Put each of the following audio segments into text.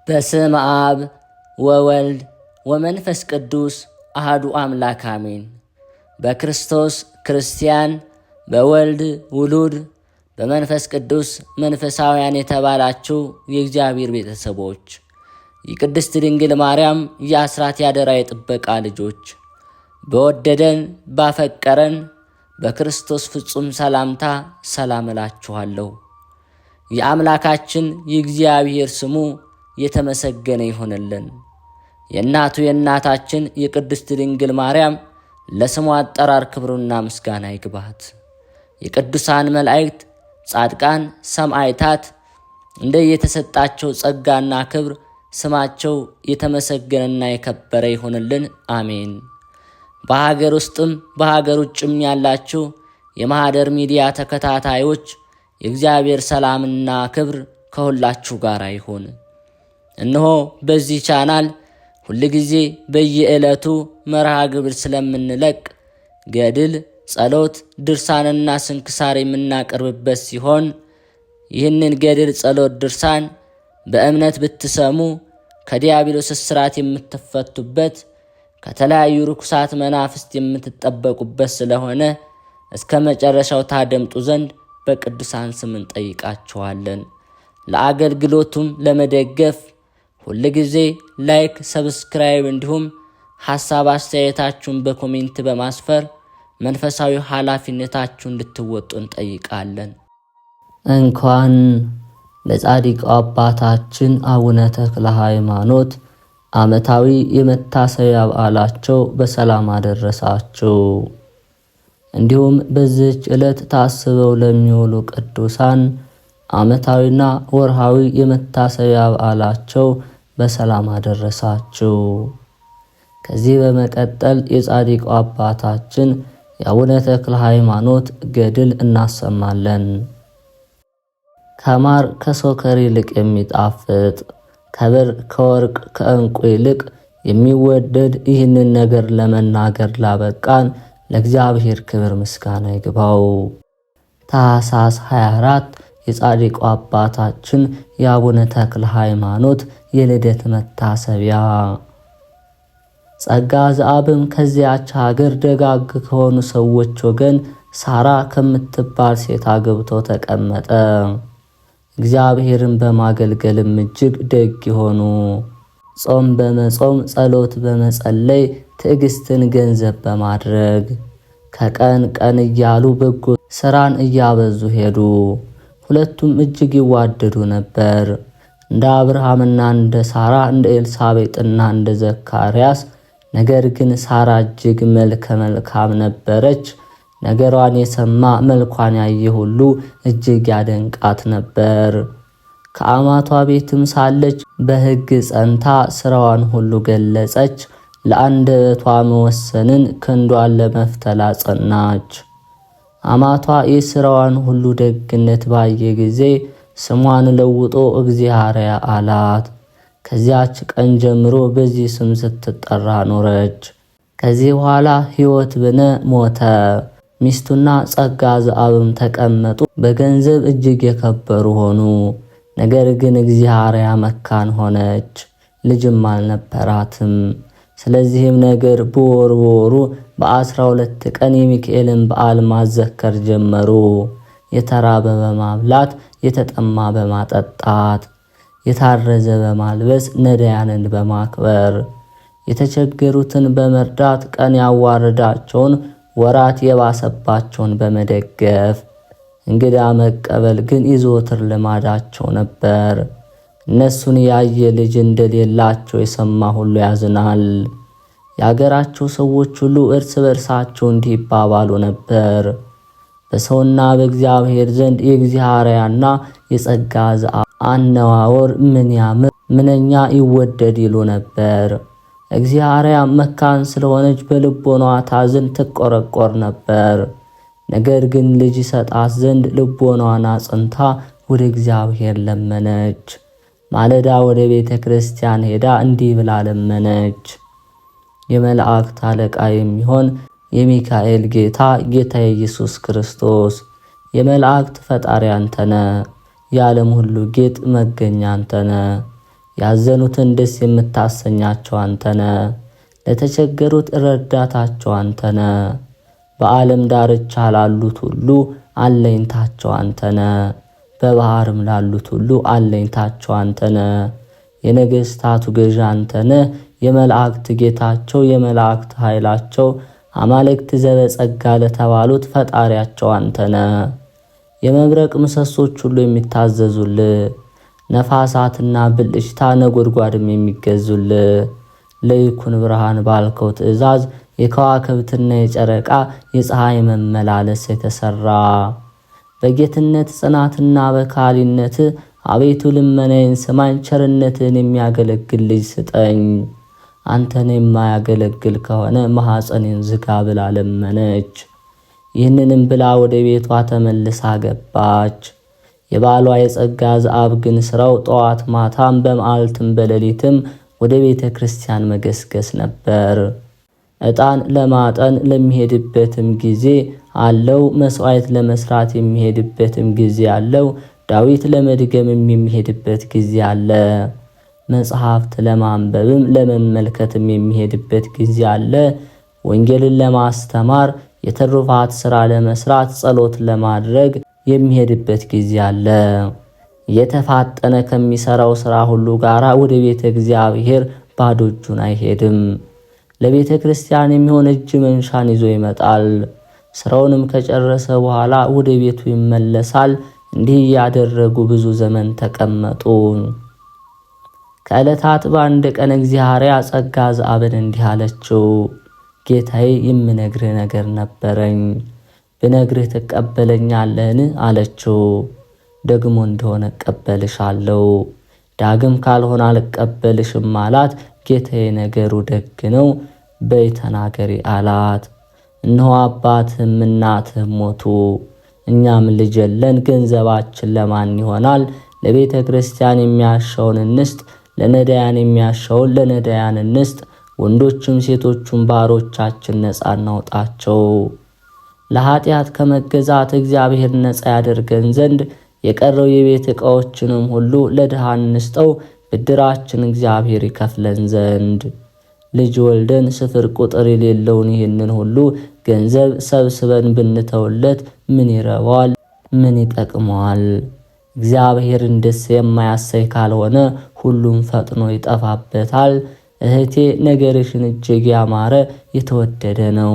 በስመ አብ ወወልድ ወመንፈስ ቅዱስ አሐዱ አምላክ አሜን። በክርስቶስ ክርስቲያን፣ በወልድ ውሉድ፣ በመንፈስ ቅዱስ መንፈሳውያን የተባላችሁ የእግዚአብሔር ቤተሰቦች፣ የቅድስት ድንግል ማርያም የአስራት ያደራ የጥበቃ ልጆች፣ በወደደን ባፈቀረን በክርስቶስ ፍጹም ሰላምታ ሰላም እላችኋለሁ። የአምላካችን የእግዚአብሔር ስሙ የተመሰገነ ይሆንልን። የእናቱ የእናታችን የቅድስት ድንግል ማርያም ለስሙ አጠራር ክብሩና ምስጋና ይግባት። የቅዱሳን መላእክት፣ ጻድቃን፣ ሰማዕታት እንደየተሰጣቸው ጸጋና ክብር ስማቸው የተመሰገነና የከበረ ይሆንልን። አሜን። በሀገር ውስጥም በሀገር ውጭም ያላችሁ የማኅደር ሚዲያ ተከታታዮች የእግዚአብሔር ሰላምና ክብር ከሁላችሁ ጋር ይሁን። እነሆ በዚህ ቻናል ሁልጊዜ በየዕለቱ መርሃ ግብር ስለምንለቅ ገድል፣ ጸሎት፣ ድርሳንና ስንክሳር የምናቀርብበት ሲሆን ይህንን ገድል፣ ጸሎት፣ ድርሳን በእምነት ብትሰሙ ከዲያብሎስ እስራት የምትፈቱበት ከተለያዩ ርኩሳት መናፍስት የምትጠበቁበት ስለሆነ እስከ መጨረሻው ታደምጡ ዘንድ በቅዱሳን ስም እንጠይቃችኋለን። ለአገልግሎቱም ለመደገፍ ሁልጊዜ ላይክ፣ ሰብስክራይብ እንዲሁም ሐሳብ አስተያየታችሁን በኮሜንት በማስፈር መንፈሳዊ ኃላፊነታችሁን እንድትወጡ እንጠይቃለን። እንኳን ለጻድቁ አባታችን አቡነ ተክለ ሃይማኖት ዓመታዊ የመታሰቢያ በዓላቸው በሰላም አደረሳችሁ። እንዲሁም በዚህች ዕለት ታስበው ለሚውሉ ቅዱሳን ዓመታዊና ወርሃዊ የመታሰቢያ በዓላቸው በሰላም አደረሳችሁ። ከዚህ በመቀጠል የጻድቁ አባታችን የአቡነ ተክለ ሃይማኖት ገድል እናሰማለን። ከማር ከሶከር ይልቅ የሚጣፍጥ ከብር ከወርቅ ከዕንቁ ይልቅ የሚወደድ ይህንን ነገር ለመናገር ላበቃን ለእግዚአብሔር ክብር ምስጋና ይግባው። ታኅሳስ 24 የጻድቁ አባታችን የአቡነ ተክለ ሃይማኖት የልደት መታሰቢያ። ጸጋ ዘአብም ከዚያች ሀገር ደጋግ ከሆኑ ሰዎች ወገን ሳራ ከምትባል ሴት አግብቶ ተቀመጠ። እግዚአብሔርን በማገልገልም እጅግ ደግ የሆኑ ጾም በመጾም ጸሎት በመጸለይ ትዕግስትን ገንዘብ በማድረግ ከቀን ቀን እያሉ በጎ ሥራን እያበዙ ሄዱ። ሁለቱም እጅግ ይዋደዱ ነበር። እንደ አብርሃምና እንደ ሳራ፣ እንደ ኤልሳቤጥና እንደ ዘካርያስ። ነገር ግን ሳራ እጅግ መልከ መልካም ነበረች። ነገሯን የሰማ መልኳን ያየ ሁሉ እጅግ ያደንቃት ነበር። ከአማቷ ቤትም ሳለች በሕግ ጸንታ ሥራዋን ሁሉ ገለጸች። ለአንደበቷ መወሰንን ክንዷን ለመፍተል አጸናች። አማቷ የሥራዋን ሁሉ ደግነት ባየ ጊዜ ስሟን ለውጦ እግዚአርያ አላት። ከዚያች ቀን ጀምሮ በዚህ ስም ስትጠራ ኖረች። ከዚህ በኋላ ሕይወት ብነ ሞተ። ሚስቱና ጸጋ ዘአብም ተቀመጡ። በገንዘብ እጅግ የከበሩ ሆኑ። ነገር ግን እግዚአርያ መካን ሆነች፣ ልጅም አልነበራትም። ስለዚህም ነገር በወሩ በ12 ቀን የሚካኤልን በዓል ማዘከር ጀመሩ። የተራበ በማብላት የተጠማ በማጠጣት የታረዘ በማልበስ ነዳያንን በማክበር የተቸገሩትን በመርዳት ቀን ያዋረዳቸውን ወራት የባሰባቸውን በመደገፍ እንግዳ መቀበል ግን የዘወትር ልማዳቸው ነበር። እነሱን ያየ ልጅ እንደሌላቸው የሰማ ሁሉ ያዝናል። የአገራቸው ሰዎች ሁሉ እርስ በርሳቸው እንዲህ ይባባሉ ነበር፣ በሰውና በእግዚአብሔር ዘንድ የእግዚአርያና የጸጋ ዘአብ አነዋወር ምን ያምር ምንኛ ይወደድ ይሉ ነበር። እግዚአርያ መካን ስለሆነች በልቦናዋ ታዝን ትቆረቆር ነበር። ነገር ግን ልጅ ሰጣት ዘንድ ልቦናዋን አጽንታ ወደ እግዚአብሔር ለመነች። ማለዳ ወደ ቤተ ክርስቲያን ሄዳ እንዲህ ብላ ለመነች። የመላእክት አለቃ የሚሆን የሚካኤል ጌታ ኢየሱስ ክርስቶስ የመላእክት ፈጣሪ አንተነ፣ የዓለም ሁሉ ጌጥ መገኛ አንተነ፣ ያዘኑትን ደስ የምታሰኛቸው አንተነ። ለተቸገሩት ረዳታቸው አንተነ። በዓለም ዳርቻ ላሉት ሁሉ አለኝታቸው አንተነ። በባህርም ላሉት ሁሉ አለኝታቸው አንተነ። የነገሥታቱ ገዥ አንተነ። የመላእክት ጌታቸው የመላእክት ኃይላቸው አማልክት ዘበጸጋ ለተባሉት ፈጣሪያቸው አንተነ። የመብረቅ ምሰሶች ሁሉ የሚታዘዙልህ፣ ነፋሳትና ብልጭታ ነጎድጓድም የሚገዙልህ፣ ለይኩን ብርሃን ባልከው ትእዛዝ የከዋክብትና የጨረቃ የፀሐይ መመላለስ የተሰራ በጌትነት ጽናትና በካሊነት አቤቱ ልመናዬን ስማኝ፣ ቸርነትን የሚያገለግል ልጅ ስጠኝ። አንተን የማያገለግል ከሆነ ማኅፀኔን ዝጋ ብላ ለመነች። ይህንንም ብላ ወደ ቤቷ ተመልሳ ገባች። የባሏ የጸጋ ዘአብ ግን ስራው ጠዋት ማታም በመዓልትም በሌሊትም ወደ ቤተ ክርስቲያን መገስገስ ነበር። ዕጣን ለማጠን ለሚሄድበትም ጊዜ አለው። መሥዋዕት ለመስራት የሚሄድበትም ጊዜ አለው። ዳዊት ለመድገምም የሚሄድበት ጊዜ አለ። መጽሐፍት ለማንበብም ለመመልከትም የሚሄድበት ጊዜ አለ። ወንጌልን ለማስተማር የትሩፋት ሥራ ለመስራት ጸሎት ለማድረግ የሚሄድበት ጊዜ አለ። የተፋጠነ ከሚሰራው ሥራ ሁሉ ጋር ወደ ቤተ እግዚአብሔር ባዶ እጁን አይሄድም። ለቤተ ክርስቲያን የሚሆን እጅ መንሻን ይዞ ይመጣል። ሥራውንም ከጨረሰ በኋላ ወደ ቤቱ ይመለሳል። እንዲህ ያደረጉ ብዙ ዘመን ተቀመጡ። ከዕለታት በአንድ ቀን እግዚአብሔር ጸጋ ዘአብን እንዲህ አለችው፣ ጌታዬ የምነግርህ ነገር ነበረኝ፣ ብነግርህ ትቀበለኛለህን? አለችው። ደግሞ እንደሆነ እቀበልሻለሁ፣ ዳግም ካልሆነ አልቀበልሽም አላት። ጌታዬ ነገሩ ደግ ነው፣ በይ ተናገሪ አላት። እነሆ አባትህም እናትህም ሞቱ፣ እኛም ልጅ የለን፣ ገንዘባችን ለማን ይሆናል? ለቤተ ክርስቲያን የሚያሻውን እንስጥ፣ ለነዳያን የሚያሻውን ለነዳያን እንስጥ። ወንዶችም ሴቶቹም ባሮቻችን ነፃ እናውጣቸው። ለኃጢአት ከመገዛት እግዚአብሔር ነፃ ያደርገን ዘንድ የቀረው የቤት ዕቃዎችንም ሁሉ ለድሃ እንስጠው፣ ብድራችን እግዚአብሔር ይከፍለን ዘንድ። ልጅ ወልደን ስፍር ቁጥር የሌለውን ይህንን ሁሉ ገንዘብ ሰብስበን ብንተውለት ምን ይረባዋል? ምን ይጠቅመዋል? እግዚአብሔርን ደስ የማያሰኝ ካልሆነ ሁሉም ፈጥኖ ይጠፋበታል። እህቴ ነገርሽን እጅግ ያማረ የተወደደ ነው።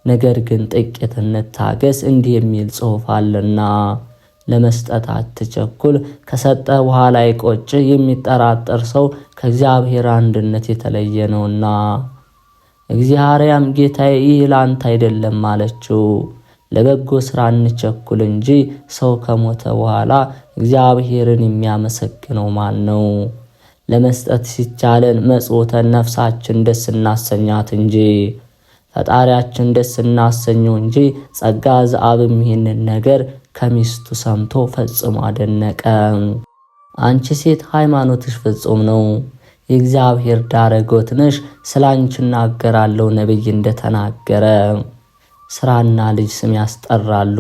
ነገር ግን ጥቂት እንታገስ፣ እንዲህ የሚል ጽሑፍ አለና ለመስጠት አትቸኩል፣ ከሰጠ በኋላ አይቆጭ። የሚጠራጠር ሰው ከእግዚአብሔር አንድነት የተለየ ነውና። እግዚአብሔርም ጌታዬ ይህ ላንተ አይደለም አለችው። ለበጎ ሥራ እንቸኩል እንጂ ሰው ከሞተ በኋላ እግዚአብሔርን የሚያመሰግነው ማን ነው? ለመስጠት ሲቻለን መጽውተን ነፍሳችን ደስ እናሰኛት እንጂ ፈጣሪያችን ደስ እናሰኘው እንጂ። ጸጋ ዘአብም ይህንን ነገር ከሚስቱ ሰምቶ ፈጽሞ አደነቀ። አንቺ ሴት ሃይማኖትሽ ፍጹም ነው፣ የእግዚአብሔር ዳረጎት ነሽ። ስላንቺ እናገራለሁ ነብይ እንደተናገረ። ስራና ልጅ ስም ያስጠራሉ።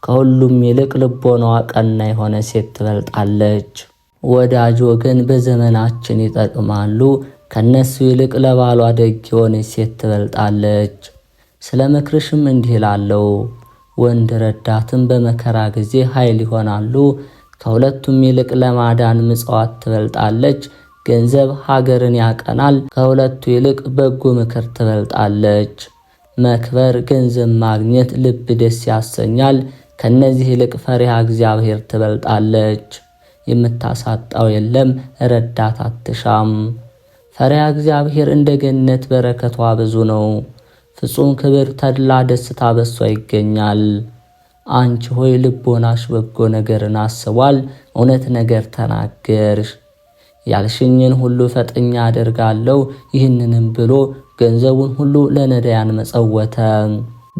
ከሁሉም ይልቅ ልቦናዋ ቀና የሆነ ሴት ትበልጣለች። ወዳጅ ወገን በዘመናችን ይጠቅማሉ። ከነሱ ይልቅ ለባሏ ደግ የሆነች ሴት ትበልጣለች። ስለ ምክርሽም እንዲህ እላለሁ፣ ወንድ ረዳትም በመከራ ጊዜ ኃይል ይሆናሉ። ከሁለቱም ይልቅ ለማዳን ምጽዋት ትበልጣለች። ገንዘብ ሀገርን ያቀናል። ከሁለቱ ይልቅ በጎ ምክር ትበልጣለች። መክበር፣ ገንዘብ ማግኘት ልብ ደስ ያሰኛል። ከነዚህ ይልቅ ፈሪሃ እግዚአብሔር ትበልጣለች። የምታሳጣው የለም፣ ረዳት አትሻም። ፈሪሃ እግዚአብሔር እንደ ገነት በረከቷ ብዙ ነው። ፍጹም ክብር፣ ተድላ፣ ደስታ በሷ ይገኛል። አንቺ ሆይ ልቦናሽ በጎ ነገርን አስቧል፣ እውነት ነገር ተናገርሽ። ያልሽኝን ሁሉ ፈጥኛ አደርጋለሁ። ይህንንም ብሎ ገንዘቡን ሁሉ ለነዳያን መጸወተ።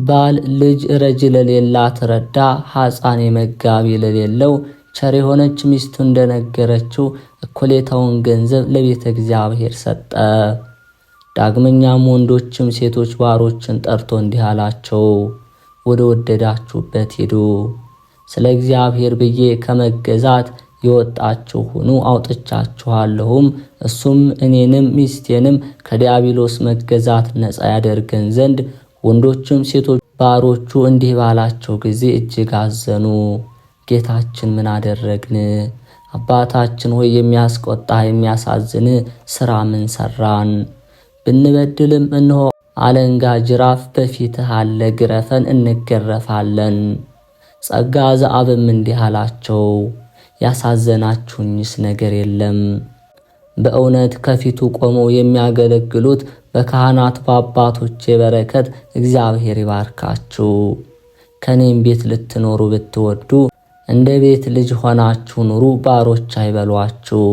ባል ልጅ ረጅ ለሌላት ረዳ፣ ሐፃን መጋቢ ለሌለው ቸር የሆነች ሚስቱ እንደነገረችው እኩሌታውን ገንዘብ ለቤተ እግዚአብሔር ሰጠ። ዳግመኛም ወንዶችም ሴቶች ባሮችን ጠርቶ እንዲህ አላቸው፣ ወደ ወደዳችሁበት ሂዱ። ስለ እግዚአብሔር ብዬ ከመገዛት የወጣችሁ ሁኑ አውጥቻችኋለሁም። እሱም እኔንም ሚስቴንም ከዲያብሎስ መገዛት ነፃ ያደርገን ዘንድ ወንዶችም ሴቶች ባሮቹ እንዲህ ባላቸው ጊዜ እጅግ አዘኑ። ጌታችን ምን አደረግን? አባታችን ሆይ የሚያስቆጣ የሚያሳዝን ሥራ ምን ሰራን? ብንበድልም እነሆ አለንጋ ጅራፍ በፊትህ አለ፣ ግረፈን እንገረፋለን። ጸጋ ዘአብም እንዲህ አላቸው፣ ያሳዘናችሁኝስ ነገር የለም። በእውነት ከፊቱ ቆመው የሚያገለግሉት በካህናት በአባቶቼ በረከት እግዚአብሔር ይባርካችሁ። ከኔም ቤት ልትኖሩ ብትወዱ እንደ ቤት ልጅ ሆናችሁ ኑሩ፣ ባሮች አይበሏችሁ።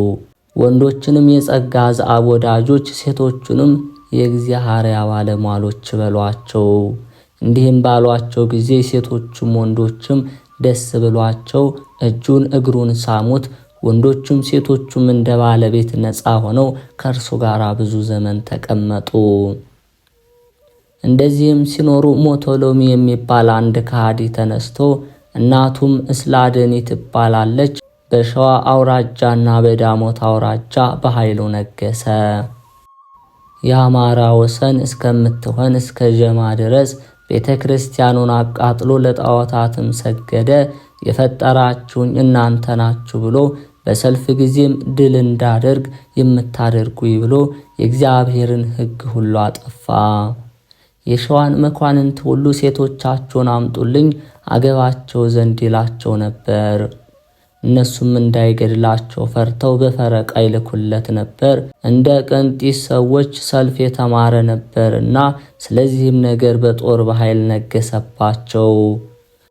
ወንዶችንም የጸጋ ዘአብ ወዳጆች፣ ሴቶቹንም የእግዚአብሔር ባለሟሎች በሏቸው። እንዲህም ባሏቸው ጊዜ ሴቶቹም ወንዶችም ደስ ብሏቸው እጁን እግሩን ሳሙት። ወንዶቹም ሴቶቹም እንደ ባለቤት ነፃ ሆነው ከእርሱ ጋር ብዙ ዘመን ተቀመጡ። እንደዚህም ሲኖሩ ሞቶሎሚ የሚባል አንድ ከሃዲ ተነስቶ እናቱም እስላደኒ ትባላለች በሸዋ አውራጃና በዳሞት አውራጃ በኃይሉ ነገሰ። የአማራ ወሰን እስከምትሆን እስከ ጀማ ድረስ ቤተ ክርስቲያኑን አቃጥሎ ለጣዖታትም ሰገደ። የፈጠራችሁኝ እናንተ ናችሁ ብሎ በሰልፍ ጊዜም ድል እንዳደርግ የምታደርጉኝ ብሎ የእግዚአብሔርን ሕግ ሁሉ አጠፋ። የሸዋን መኳንንት ሁሉ ሴቶቻቸውን አምጡልኝ አገባቸው ዘንድ ይላቸው ነበር። እነሱም እንዳይገድላቸው ፈርተው በፈረቃ ይልኩለት ነበር። እንደ ቀንጢስ ሰዎች ሰልፍ የተማረ ነበርና ስለዚህም ነገር በጦር በኃይል ነገሰባቸው።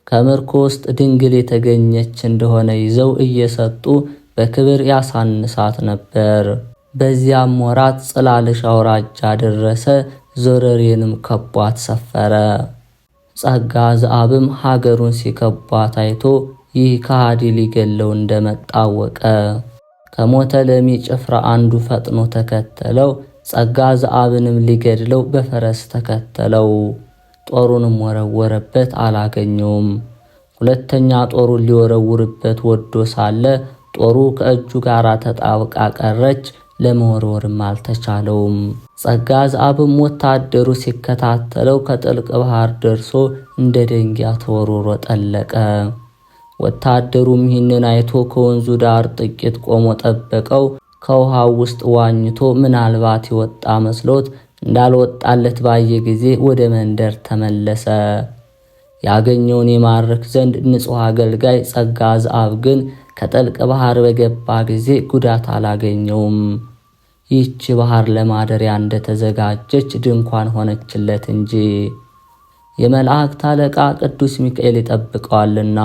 ከምርኮ ውስጥ ድንግል የተገኘች እንደሆነ ይዘው እየሰጡ በክብር ያሳንሳት ነበር። በዚያም ወራት ጽላልሽ አውራጃ ደረሰ። ዞረሬንም ከቧት ሰፈረ። ጸጋ ዘአብም ሀገሩን ሲከቧት አይቶ ይህ ከሃዲ ሊገለው እንደመጣ አወቀ። ከሞቶሎሚ ጭፍራ አንዱ ፈጥኖ ተከተለው። ጸጋ ዘአብንም ሊገድለው በፈረስ ተከተለው። ጦሩንም ወረወረበት፣ አላገኘውም። ሁለተኛ ጦሩን ሊወረውርበት ወዶ ሳለ ጦሩ ከእጁ ጋር ተጣብቃ ቀረች፣ ለመወርወርም አልተቻለውም። ጸጋ ዘአብም ወታደሩ ሲከታተለው ከጥልቅ ባህር ደርሶ እንደ ደንጊያ ተወርውሮ ጠለቀ። ወታደሩም ይህንን አይቶ ከወንዙ ዳር ጥቂት ቆሞ ጠበቀው። ከውሃው ውስጥ ዋኝቶ ምናልባት የወጣ መስሎት እንዳልወጣለት ባየ ጊዜ ወደ መንደር ተመለሰ። ያገኘውን የማረክ ዘንድ ንጹሕ አገልጋይ ጸጋ ዘአብ ግን ከጥልቅ ባህር በገባ ጊዜ ጉዳት አላገኘውም። ይህች ባህር ለማደሪያ እንደተዘጋጀች ድንኳን ሆነችለት እንጂ የመላእክት አለቃ ቅዱስ ሚካኤል ይጠብቀዋልና።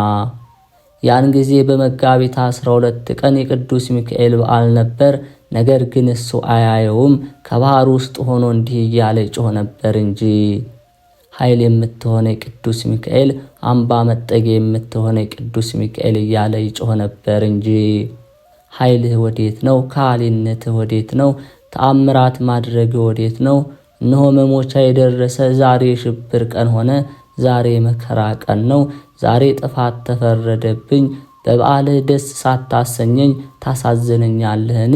ያን ጊዜ በመጋቢት 12 ቀን የቅዱስ ሚካኤል በዓል ነበር። ነገር ግን እሱ አያየውም። ከባህር ውስጥ ሆኖ እንዲህ እያለ ይጮህ ነበር እንጂ ኃይል የምትሆነ ቅዱስ ሚካኤል፣ አምባ መጠጊያ የምትሆነ ቅዱስ ሚካኤል እያለ ይጮህ ነበር እንጂ ኃይልህ ወዴት ነው? ከሃሊነትህ ወዴት ነው? ተአምራት ማድረግ ወዴት ነው? እነሆ መሞቻ የደረሰ ዛሬ የሽብር ቀን ሆነ። ዛሬ መከራ ቀን ነው። ዛሬ ጥፋት ተፈረደብኝ። በበዓልህ ደስ ሳታሰኘኝ ታሳዝነኛለህን?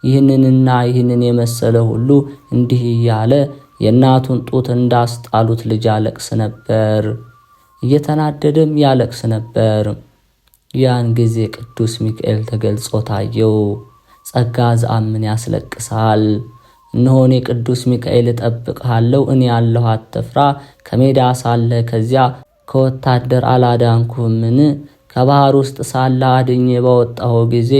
ይህንንና ይህንን የመሰለ ሁሉ እንዲህ እያለ የእናቱን ጡት እንዳስጣሉት ልጅ ያለቅስ ነበር። እየተናደደም ያለቅስ ነበር። ያን ጊዜ ቅዱስ ሚካኤል ተገልጾ ታየው። ጸጋ ዘአብ ምን ያስለቅሳል? እነሆ እኔ ቅዱስ ሚካኤል እጠብቅሃለሁ፣ እኔ ያለሁ አትፍራ። ከሜዳ ሳለ ከዚያ ከወታደር አላዳንኩህምን? ከባህር ውስጥ ሳለ አድኜ ባወጣሁ ጊዜ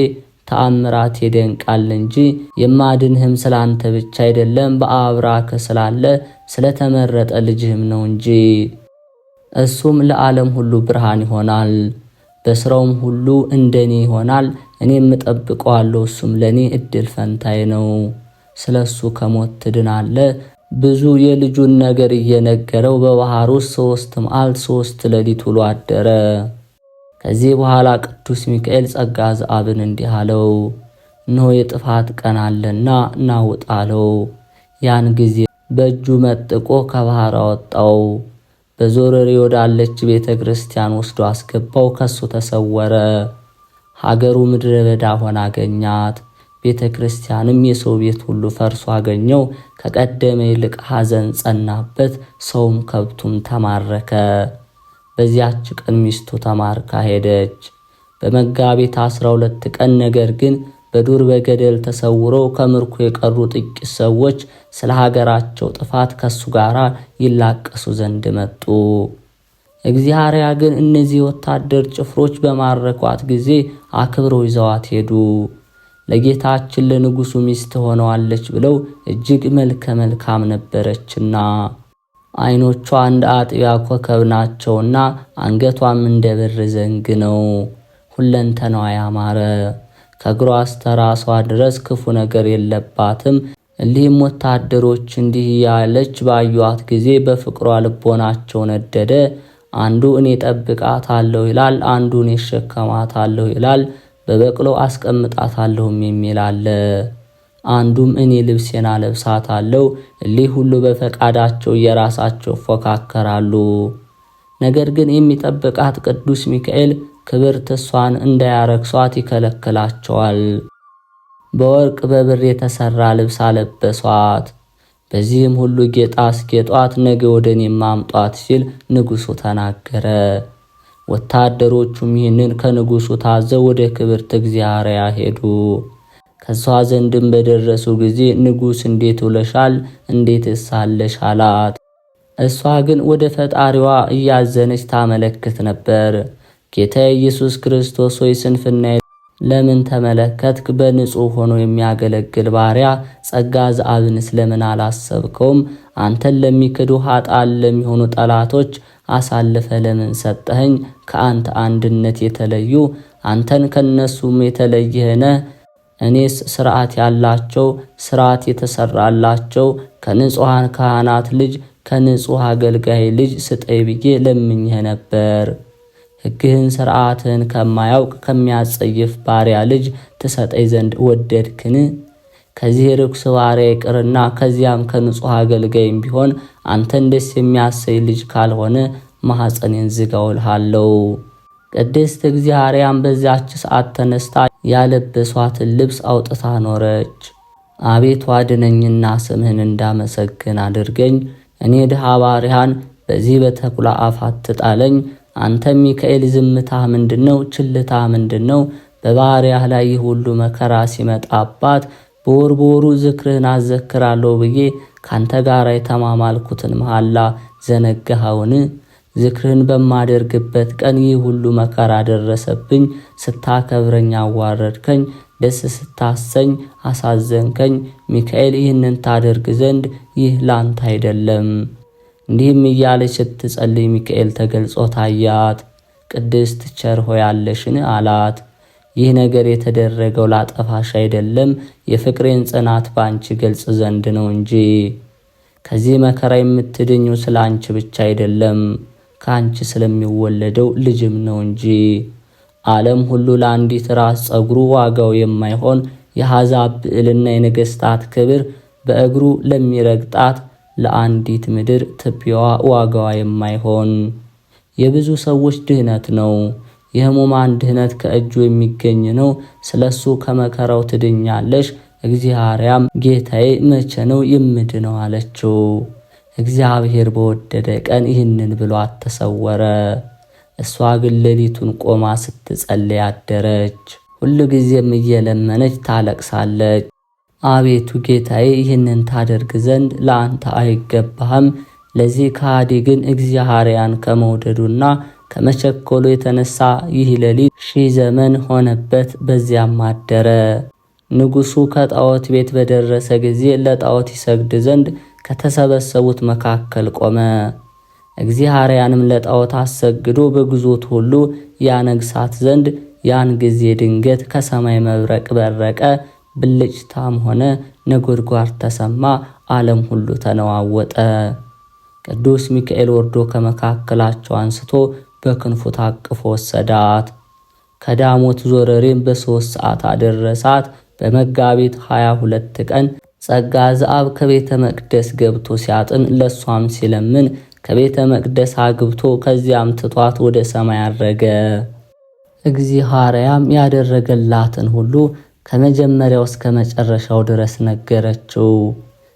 ተአምራት ይደንቃል እንጂ የማድንህም ስላንተ ብቻ አይደለም፣ በአብራክ ስላለ ስለተመረጠ ልጅህም ነው እንጂ። እሱም ለዓለም ሁሉ ብርሃን ይሆናል፣ በስራውም ሁሉ እንደኔ ይሆናል። እኔም እጠብቀዋለሁ፣ እሱም ለኔ እድል ፈንታዬ ነው። ስለሱ ከሞት ትድናለህ። ብዙ የልጁን ነገር እየነገረው በባህር ውስጥ 3 መዓልት 3 ሌሊት ውሎ አደረ። ከዚህ በኋላ ቅዱስ ሚካኤል ጸጋ ዘአብን እንዲህ አለው፣ እነሆ የጥፋት ቀን አለና ናውጣ አለው። ያን ጊዜ በእጁ መጥቆ ከባህር አወጣው። በዞረሬ ወዳለች ቤተ ክርስቲያን ወስዶ አስገባው። ከሱ ተሰወረ። ሀገሩ ምድረ በዳ ሆና አገኛት። ቤተ ክርስቲያንም የሰው ቤት ሁሉ ፈርሶ አገኘው። ከቀደመ ይልቅ ሐዘን ጸናበት፣ ሰውም ከብቱም ተማረከ። በዚያች ቀን ሚስቱ ተማርካ ሄደች። በመጋቢት 12 ቀን ነገር ግን በዱር በገደል ተሰውረው ከምርኮ የቀሩ ጥቂት ሰዎች ስለ ሀገራቸው ጥፋት ከሱ ጋር ይላቀሱ ዘንድ መጡ። እግዚአብሔር ግን እነዚህ ወታደር ጭፍሮች በማረኳት ጊዜ አክብረው ይዘዋት ሄዱ። ለጌታችን ለንጉሡ ሚስት ሆነዋለች ብለው እጅግ መልከ መልካም ነበረችና፣ ዓይኖቿ እንደ አጥቢያ ኮከብ ናቸውና አንገቷም እንደ ብር ዘንግ ነው። ሁለንተናዋ ያማረ ከእግሯ እስከ ራሷ ድረስ ክፉ ነገር የለባትም። እሊህም ወታደሮች እንዲህ ያለች ባዩአት ጊዜ በፍቅሯ ልቦናቸው ነደደ። አንዱ እኔ ጠብቃታለሁ ይላል፣ አንዱ እኔ እሸከማታለሁ ይላል፣ በበቅሎ አስቀምጣታለሁም የሚል አለ። አንዱም እኔ ልብሴን አለብሳታለሁ። እሊህ ሁሉ በፈቃዳቸው የራሳቸው ፎካከራሉ። ነገር ግን የሚጠብቃት ቅዱስ ሚካኤል ክብርት እሷን እንዳያረክሷት ይከለክላቸዋል። በወርቅ በብር የተሰራ ልብስ አለበሷት። በዚህም ሁሉ ጌጣ አስጌጧት። ነገ ወደ እኔ ማምጧት ሲል ንጉሡ ተናገረ። ወታደሮቹም ይህንን ከንጉሡ ታዘው ወደ ክብርት እግዚአርያ ሄዱ። ከሷ ዘንድም በደረሱ ጊዜ ንጉሥ እንዴት ውለሻል? እንዴት ሳለሽ አላት። እሷ ግን ወደ ፈጣሪዋ እያዘነች ታመለክት ነበር። ጌታ ኢየሱስ ክርስቶስ ሆይ ስንፍና ለምን ተመለከትክ? በንጹሕ ሆኖ የሚያገለግል ባሪያ ጸጋ ዘአብንስ ለምን አላሰብከውም? አንተን ለሚክዱ ኃጥአን ለሚሆኑ ጠላቶች አሳልፈ ለምን ሰጠኸኝ? ከአንተ አንድነት የተለዩ አንተን ከነሱም የተለየህነ እኔስ ሥርዓት ያላቸው ሥርዓት የተሰራላቸው ከንጹሐን ካህናት ልጅ ከንጹሕ አገልጋይ ልጅ ስጠይ ብዬ ለምኜህ ነበር። ሕግህን ሥርዓትህን ከማያውቅ ከሚያጸይፍ ባሪያ ልጅ ትሰጠይ ዘንድ ወደድክን? ከዚህ ርኩስ ባሪያ ይቅርና ከዚያም ከንጹሕ አገልጋይም ቢሆን አንተን ደስ የሚያሰይ ልጅ ካልሆነ ማኅፀኔን ዝጋው እልሃለሁ። ቅድስት እግዚአርያም በዚያች ሰዓት ተነስታ ያለበሷትን ልብስ አውጥታ ኖረች። አቤቱ አድነኝና ስምህን እንዳመሰግን አድርገኝ። እኔ ድሃ ባሪያህን በዚህ በተኩላ አፍ አትጣለኝ። አንተ ሚካኤል ዝምታህ ምንድነው? ችልታህ ምንድነው? በባሪያህ ላይ ይህ ሁሉ መከራ ሲመጣባት በወሩ ዝክርህን አዘክራለሁ ብዬ ካንተ ጋር የተማማልኩትን መሐላ ዘነጋኸውን? ዝክርህን በማደርግበት ቀን ይህ ሁሉ መከራ ደረሰብኝ። ስታከብረኝ አዋረድከኝ፣ ደስ ስታሰኝ አሳዘንከኝ። ሚካኤል ይህንን ታደርግ ዘንድ ይህ ላንተ አይደለም። እንዲህም እያለች ስትጸልይ ሚካኤል ተገልጾ ታያት። ቅድስት ቸር ሆይ አለሽን አላት። ይህ ነገር የተደረገው ላጠፋሽ አይደለም፣ የፍቅሬን ጽናት ባንቺ ገልጽ ዘንድ ነው እንጂ። ከዚህ መከራ የምትድኙ ስለ አንቺ ብቻ አይደለም፣ ከአንቺ ስለሚወለደው ልጅም ነው እንጂ። ዓለም ሁሉ ለአንዲት ራስ ጸጉሩ ዋጋው የማይሆን የአሕዛብ ብዕልና የነገሥታት ክብር በእግሩ ለሚረግጣት ለአንዲት ምድር ትቢያዋ ዋጋዋ የማይሆን የብዙ ሰዎች ድህነት ነው። የሕሙማን ድህነት ከእጁ የሚገኝ ነው። ስለሱ ከመከራው ትድኛለሽ። እግዚአብሔርም ጌታዬ መቼ ነው የምድነው አለችው። እግዚአብሔር በወደደ ቀን ይህንን ብሏት ተሰወረ። እሷ ግን ሌሊቱን ቆማ ስትጸልይ አደረች። ሁሉ ጊዜም እየለመነች ታለቅሳለች። አቤቱ ጌታዬ ይህንን ታደርግ ዘንድ ለአንተ አይገባህም። ለዚህ ከሃዲ ግን እግዚአብሔርን ከመውደዱና ከመቸኮሉ የተነሳ ይህ ሌሊት 1000 ዘመን ሆነበት። በዚያም አደረ። ንጉሡ ከጣዖት ቤት በደረሰ ጊዜ ለጣዖት ይሰግድ ዘንድ ከተሰበሰቡት መካከል ቆመ። እግዚአብሔርንም ለጣዖት አሰግዶ በግዞት ሁሉ ያነግሳት ዘንድ ያን ጊዜ ድንገት ከሰማይ መብረቅ በረቀ፣ ብልጭታም ሆነ፣ ነጎድጓድ ተሰማ፣ ዓለም ሁሉ ተነዋወጠ። ቅዱስ ሚካኤል ወርዶ ከመካከላቸው አንስቶ በክንፉ ታቅፎ ወሰዳት። ከዳሞት ዞረሬም በ3 ሰዓት አደረሳት። በመጋቢት 22 ቀን ጸጋ ዘአብ ከቤተ መቅደስ ገብቶ ሲያጥን ለሷም ሲለምን ከቤተ መቅደስ አግብቶ ከዚያም ትቷት ወደ ሰማይ አረገ። እግዚአብሔርም ያደረገላትን ሁሉ ከመጀመሪያው እስከ መጨረሻው ድረስ ነገረችው።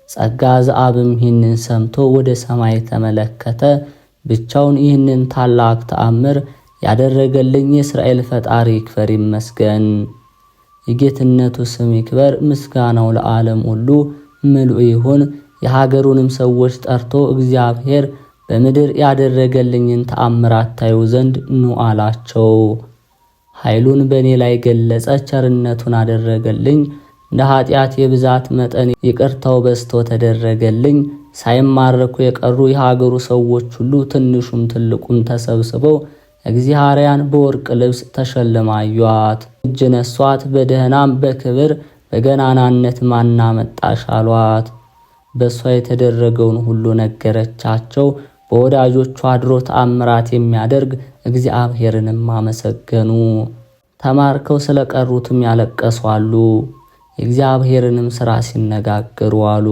ጸጋ ዘአብም ይህንን ሰምቶ ወደ ሰማይ ተመለከተ። ብቻውን ይህንን ታላቅ ተአምር ያደረገልኝ የእስራኤል ፈጣሪ ይክበር ይመስገን። የጌትነቱ ስም ይክበር፣ ምስጋናው ለዓለም ሁሉ ምሉእ ይሁን። የሀገሩንም ሰዎች ጠርቶ እግዚአብሔር በምድር ያደረገልኝን ተአምራት ታዩ ዘንድ ኑ አላቸው። ኃይሉን በእኔ ላይ ገለጸ፣ ቸርነቱን አደረገልኝ። እንደ ኃጢአት የብዛት መጠን ይቅርታው በዝቶ ተደረገልኝ። ሳይማረኩ የቀሩ የሀገሩ ሰዎች ሁሉ ትንሹም ትልቁም ተሰብስበው እግዚአብሔርን በወርቅ ልብስ ተሸልማዩአት። እጅ ነሷት፣ በደህናም በክብር በገናናነት ማና መጣሽ አሏት። በእሷ የተደረገውን ሁሉ ነገረቻቸው። በወዳጆቹ አድሮ ተአምራት የሚያደርግ እግዚአብሔርንም አመሰገኑ። ተማርከው ስለቀሩትም ያለቀሱ አሉ። የእግዚአብሔርንም ሥራ ሲነጋገሩ አሉ።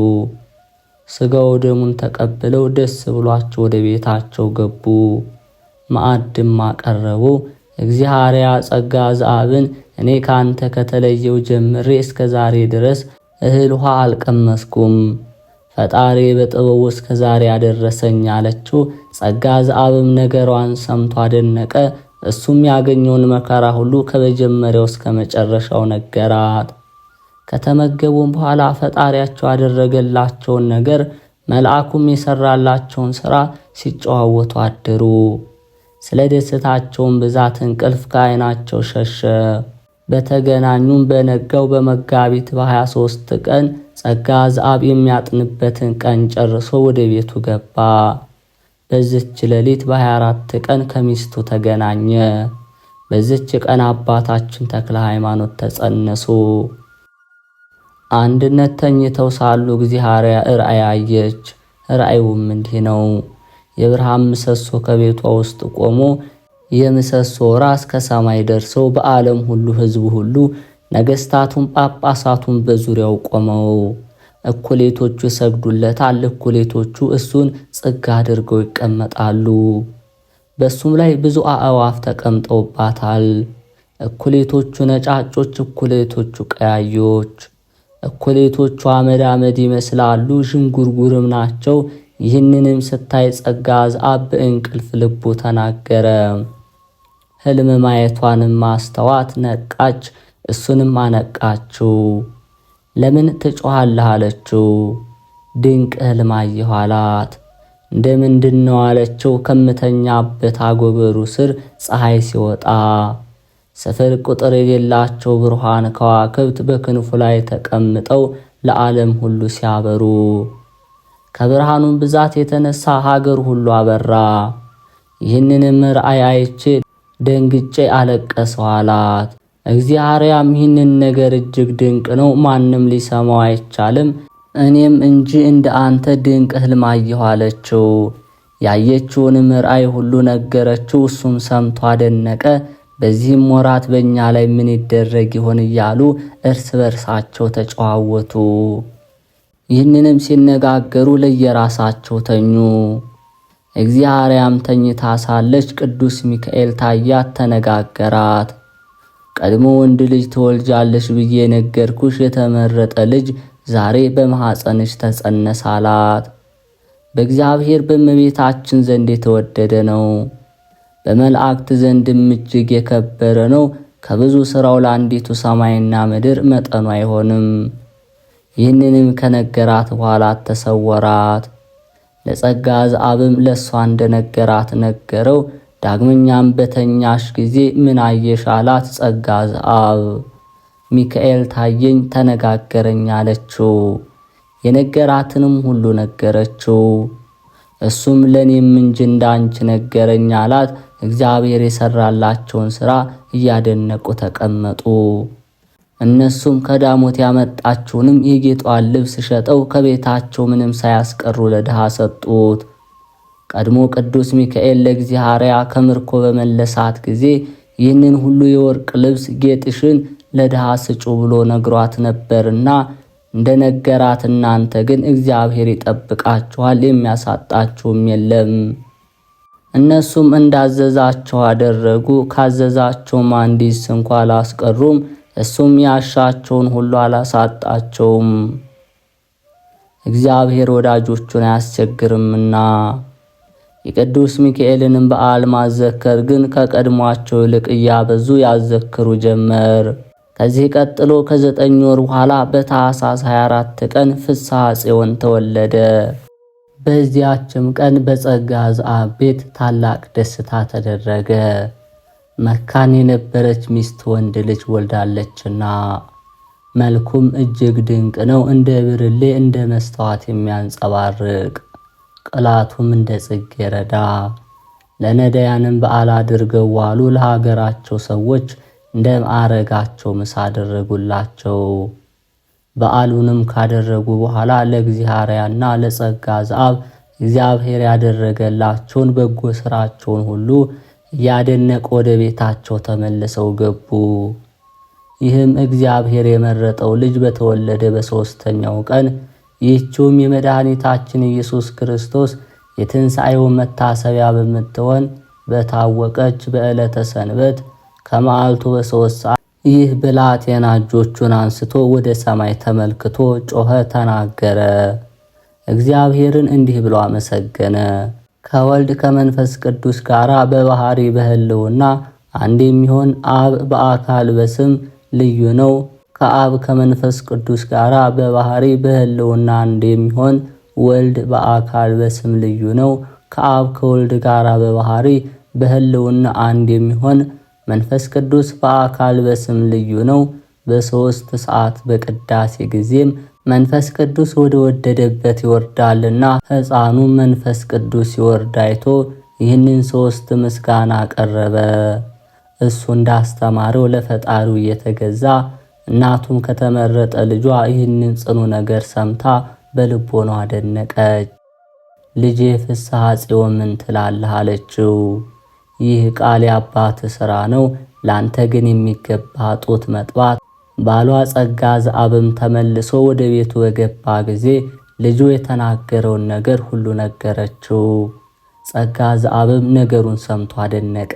ሥጋው ደሙን ተቀብለው ደስ ብሏቸው ወደ ቤታቸው ገቡ። ማዕድም አቀረቡ። እግዚአብሔር ጸጋ ዘአብን እኔ ካንተ ከተለየው ጀምሬ እስከ ዛሬ ድረስ እህል ውሃ አልቀመስኩም፣ ፈጣሪ በጥበቡ እስከ ዛሬ ያደረሰኝ አለችው። ጸጋ ዘአብም ነገሯን ሰምቶ አደነቀ። እሱም ያገኘውን መከራ ሁሉ ከመጀመሪያው እስከ መጨረሻው ነገራት። ከተመገቡም በኋላ ፈጣሪያቸው ያደረገላቸውን ነገር መልአኩም የሰራላቸውን ሥራ ሲጨዋወቱ አደሩ። ስለ ደስታቸውን ብዛት እንቅልፍ ከዓይናቸው ሸሸ። በተገናኙም በነጋው በመጋቢት በ23 ቀን ጸጋ ዘአብ የሚያጥንበትን ቀን ጨርሶ ወደ ቤቱ ገባ። በዚች ሌሊት በ24 ቀን ከሚስቱ ተገናኘ። በዚች ቀን አባታችን ተክለ ሃይማኖት ተጸነሱ። አንድነት ተኝተው ሳሉ እግዚአብሔር ራእይ አየች። ራእዩም እንዲህ ነው። የብርሃን ምሰሶ ከቤቷ ውስጥ ቆሞ የምሰሶ ራስ ከሰማይ ደርሰው በዓለም ሁሉ ሕዝቡ ሁሉ ነገስታቱም ጳጳሳቱም በዙሪያው ቆመው እኩሌቶቹ ይሰግዱለታል፣ እኩሌቶቹ እሱን ጽጋ አድርገው ይቀመጣሉ። በሱም ላይ ብዙ አእዋፍ ተቀምጠውባታል። እኩሌቶቹ ነጫጮች፣ እኩሌቶቹ ቀያዮች፣ እኩሌቶቹ አመድ አመድ ይመስላሉ፣ ዥንጉርጉርም ናቸው። ይህንንም ስታይ ጸጋ ዘአብ በእንቅልፍ ልቡ ተናገረ። ሕልም ማየቷንም ማስተዋት ነቃች። እሱንም አነቃችው። ለምን ትጮኻለህ አለችው። ድንቅ ሕልም አየሁ አላት። እንደምንድን ነው አለችው። ከምተኛበት አጎበሩ ስር ፀሐይ ሲወጣ ስፍር ቁጥር የሌላቸው ብሩሃን ከዋክብት በክንፉ ላይ ተቀምጠው ለዓለም ሁሉ ሲያበሩ ከብርሃኑም ብዛት የተነሳ ሀገር ሁሉ አበራ። ይህንንም ራእይ አይቼ ደንግጬ አለቀስሁ አላት። እግዚአብሔርም ይህንን ነገር እጅግ ድንቅ ነው፣ ማንም ሊሰማው አይቻልም፣ እኔም እንጂ እንደ አንተ ድንቅ ሕልም አየሁ አለችው። ያየችውንም ራእይ ሁሉ ነገረችው። እሱም ሰምቶ አደነቀ። በዚህም ወራት በእኛ ላይ ምን ይደረግ ይሆን እያሉ እርስ በርሳቸው ተጨዋወቱ። ይህንንም ሲነጋገሩ ለየራሳቸው ተኙ። እግዚአብሔርም ተኝታ ሳለች ቅዱስ ሚካኤል ታያት፣ ተነጋገራት። ቀድሞ ወንድ ልጅ ትወልጃለሽ ብዬ ነገርኩሽ፣ የተመረጠ ልጅ ዛሬ በማኅፀንሽ ተጸነሰ አላት። በእግዚአብሔር በእመቤታችን ዘንድ የተወደደ ነው፣ በመላእክት ዘንድም እጅግ የከበረ ነው። ከብዙ ሥራው ለአንዲቱ ሰማይና ምድር መጠኑ አይሆንም። ይህንንም ከነገራት በኋላ ተሰወራት። ለጸጋ ዘአብም ለእሷ እንደነገራት ነገረው። ዳግመኛም በተኛሽ ጊዜ ምን አየሽ አላት። ጸጋ ዘአብ ሚካኤል ታየኝ፣ ተነጋገረኝ አለችው። የነገራትንም ሁሉ ነገረችው። እሱም ለእኔም እንጂ እንዳንቺ ነገረኝ አላት። እግዚአብሔር የሰራላቸውን ሥራ እያደነቁ ተቀመጡ። እነሱም ከዳሞት ያመጣችውንም የጌጧን ልብስ ሸጠው ከቤታቸው ምንም ሳያስቀሩ ለድሃ ሰጡት። ቀድሞ ቅዱስ ሚካኤል ለእግዚአብሔር ከምርኮ በመለሳት ጊዜ ይህንን ሁሉ የወርቅ ልብስ ጌጥሽን ለድሃ ስጩ ብሎ ነግሯት ነበርና እንደ ነገራት እናንተ ግን እግዚአብሔር ይጠብቃችኋል፣ የሚያሳጣችሁም የለም። እነሱም እንዳዘዛቸው አደረጉ። ካዘዛቸውም አንዲት እንኳ አላስቀሩም። እሱም ያሻቸውን ሁሉ አላሳጣቸውም። እግዚአብሔር ወዳጆቹን አያስቸግርምና። የቅዱስ ሚካኤልንም በዓል ማዘከር ግን ከቀድሟቸው ይልቅ እያበዙ ያዘክሩ ጀመር። ከዚህ ቀጥሎ ከ9 ወር በኋላ በታኅሳስ 24 ቀን ፍስሐ ጽዮን ተወለደ። በዚያችም ቀን በጸጋ ዘአብ ቤት ታላቅ ደስታ ተደረገ። መካን የነበረች ሚስት ወንድ ልጅ ወልዳለችና፣ መልኩም እጅግ ድንቅ ነው፣ እንደ ብርሌ እንደ መስተዋት የሚያንጸባርቅ፣ ቅላቱም እንደ ጽጌረዳ። ለነዳያንም በዓል አድርገው ዋሉ። ለሀገራቸው ሰዎች እንደ ማዕረጋቸው ምሳ አደረጉላቸው። በዓሉንም ካደረጉ በኋላ ለእግዚአብሔርና ለጸጋ ዘአብ እግዚአብሔር ያደረገላቸውን በጎ ሥራቸውን ሁሉ እያደነቁ ወደ ቤታቸው ተመልሰው ገቡ። ይህም እግዚአብሔር የመረጠው ልጅ በተወለደ በ3ኛው ቀን ይህችውም የመድኃኒታችን ኢየሱስ ክርስቶስ የትንሣኤው መታሰቢያ በምትሆን በታወቀች በዕለተ ሰንበት ከመዓልቱ በ3 ሰዓት ይህ ብላቴና እጆቹን አንስቶ ወደ ሰማይ ተመልክቶ ጮኸ፣ ተናገረ። እግዚአብሔርን እንዲህ ብሎ አመሰገነ። ከወልድ ከመንፈስ ቅዱስ ጋር በባህሪ በሕልውና አንድ የሚሆን አብ በአካል በስም ልዩ ነው። ከአብ ከመንፈስ ቅዱስ ጋር በባህሪ በሕልውና አንድ የሚሆን ወልድ በአካል በስም ልዩ ነው። ከአብ ከወልድ ጋር በባህሪ በሕልውና አንድ የሚሆን መንፈስ ቅዱስ በአካል በስም ልዩ ነው። በ3 ሰዓት በቅዳሴ ጊዜም መንፈስ ቅዱስ ወደ ወደደበት ይወርዳልና ሕፃኑ መንፈስ ቅዱስ ሲወርድ አይቶ ይህንን 3 ምስጋና አቀረበ። እሱ እንዳስተማረው ለፈጣሪው እየተገዛ እናቱም ከተመረጠ ልጇ ይህንን ጽኑ ነገር ሰምታ በልቦናዋ አደነቀች። ልጄ ፍስሐ ጽዮን ምን ትላለህ አለችው። ይህ ቃል የአባትህ ሥራ ነው፣ ላንተ ግን የሚገባ ጡት መጥባት። ባሏ ጸጋ ዘአብም ተመልሶ ወደ ቤቱ በገባ ጊዜ ልጁ የተናገረውን ነገር ሁሉ ነገረችው። ጸጋ ዘአብም ነገሩን ሰምቶ አደነቀ።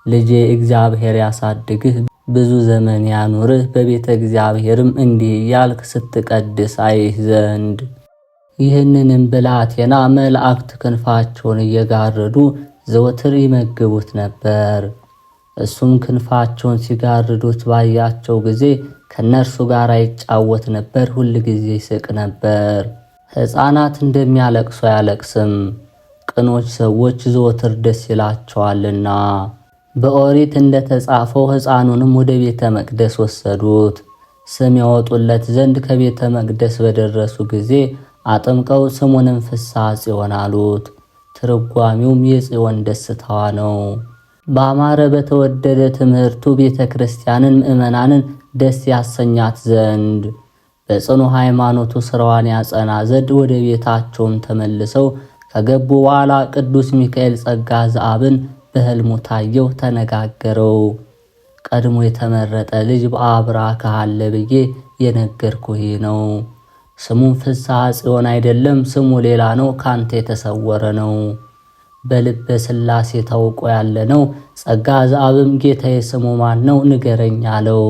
ልጄ እግዚአብሔር ያሳድግህ፣ ብዙ ዘመን ያኑርህ፣ በቤተ እግዚአብሔርም እንዲህ እያልክ ስትቀድስ አይህ ዘንድ። ይህንንም ብላቴና መላእክት ክንፋቸውን እየጋረዱ ዘወትር ይመግቡት ነበር። እሱም ክንፋቸውን ሲጋርዱት ባያቸው ጊዜ ከነርሱ ጋር ይጫወት ነበር፣ ሁል ጊዜ ይስቅ ነበር። ሕፃናት እንደሚያለቅሱ አያለቅስም፣ ቅኖች ሰዎች ዘወትር ደስ ይላቸዋልና። በኦሪት እንደተጻፈው ሕፃኑንም ወደ ቤተ መቅደስ ወሰዱት። ስም ያወጡለት ዘንድ ከቤተ መቅደስ በደረሱ ጊዜ አጥምቀው ስሙንም ፍስሐ ጽዮን አሉት። ትርጓሚውም የጽዮን ደስታዋ ነው። በአማረ በተወደደ ትምህርቱ ቤተ ክርስቲያንን ምእመናንን ደስ ያሰኛት ዘንድ በጽኑ ሃይማኖቱ ሥራዋን ያጸና ዘንድ ወደ ቤታቸውም ተመልሰው ከገቡ በኋላ ቅዱስ ሚካኤል ጸጋ ዘአብን በሕልሙ ታየው፣ ተነጋገረው። ቀድሞ የተመረጠ ልጅ በአብራክህ አለ ብዬ የነገርኩህ ነው። ስሙም ፍስሐ ጽዮን አይደለም፣ ስሙ ሌላ ነው፣ ካንተ የተሰወረ ነው። በልበ ሥላሴ ታውቆ ያለ ነው። ጸጋ ዘአብም ጌታዬ ስሙ ማን ነው ንገረኝ አለው።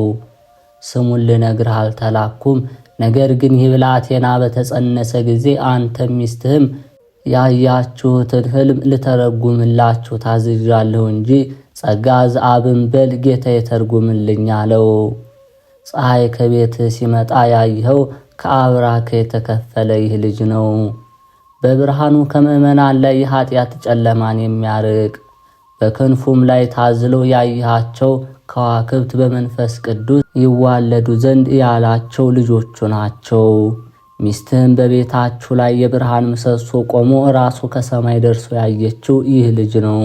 ስሙን ልነግርህ አልተላኩም፣ ነገር ግን ይህ ብላቴና በተጸነሰ ጊዜ አንተም ሚስትህም ያያችሁትን ሕልም ልተረጉምላችሁ ታዝዣለሁ እንጂ ጸጋ ዘአብን በል ጌታዬ ተርጉምልኝ አለው። ፀሐይ ከቤትህ ሲመጣ ያየኸው ከአብራክህ የተከፈለ ይህ ልጅ ነው። በብርሃኑ ከምእመናን ላይ የኃጢአት ጨለማን የሚያርቅ በክንፉም ላይ ታዝለው ያየሃቸው ከዋክብት በመንፈስ ቅዱስ ይዋለዱ ዘንድ ያላቸው ልጆቹ ናቸው። ሚስትህም በቤታችሁ ላይ የብርሃን ምሰሶ ቆሞ ራሱ ከሰማይ ደርሶ ያየችው ይህ ልጅ ነው።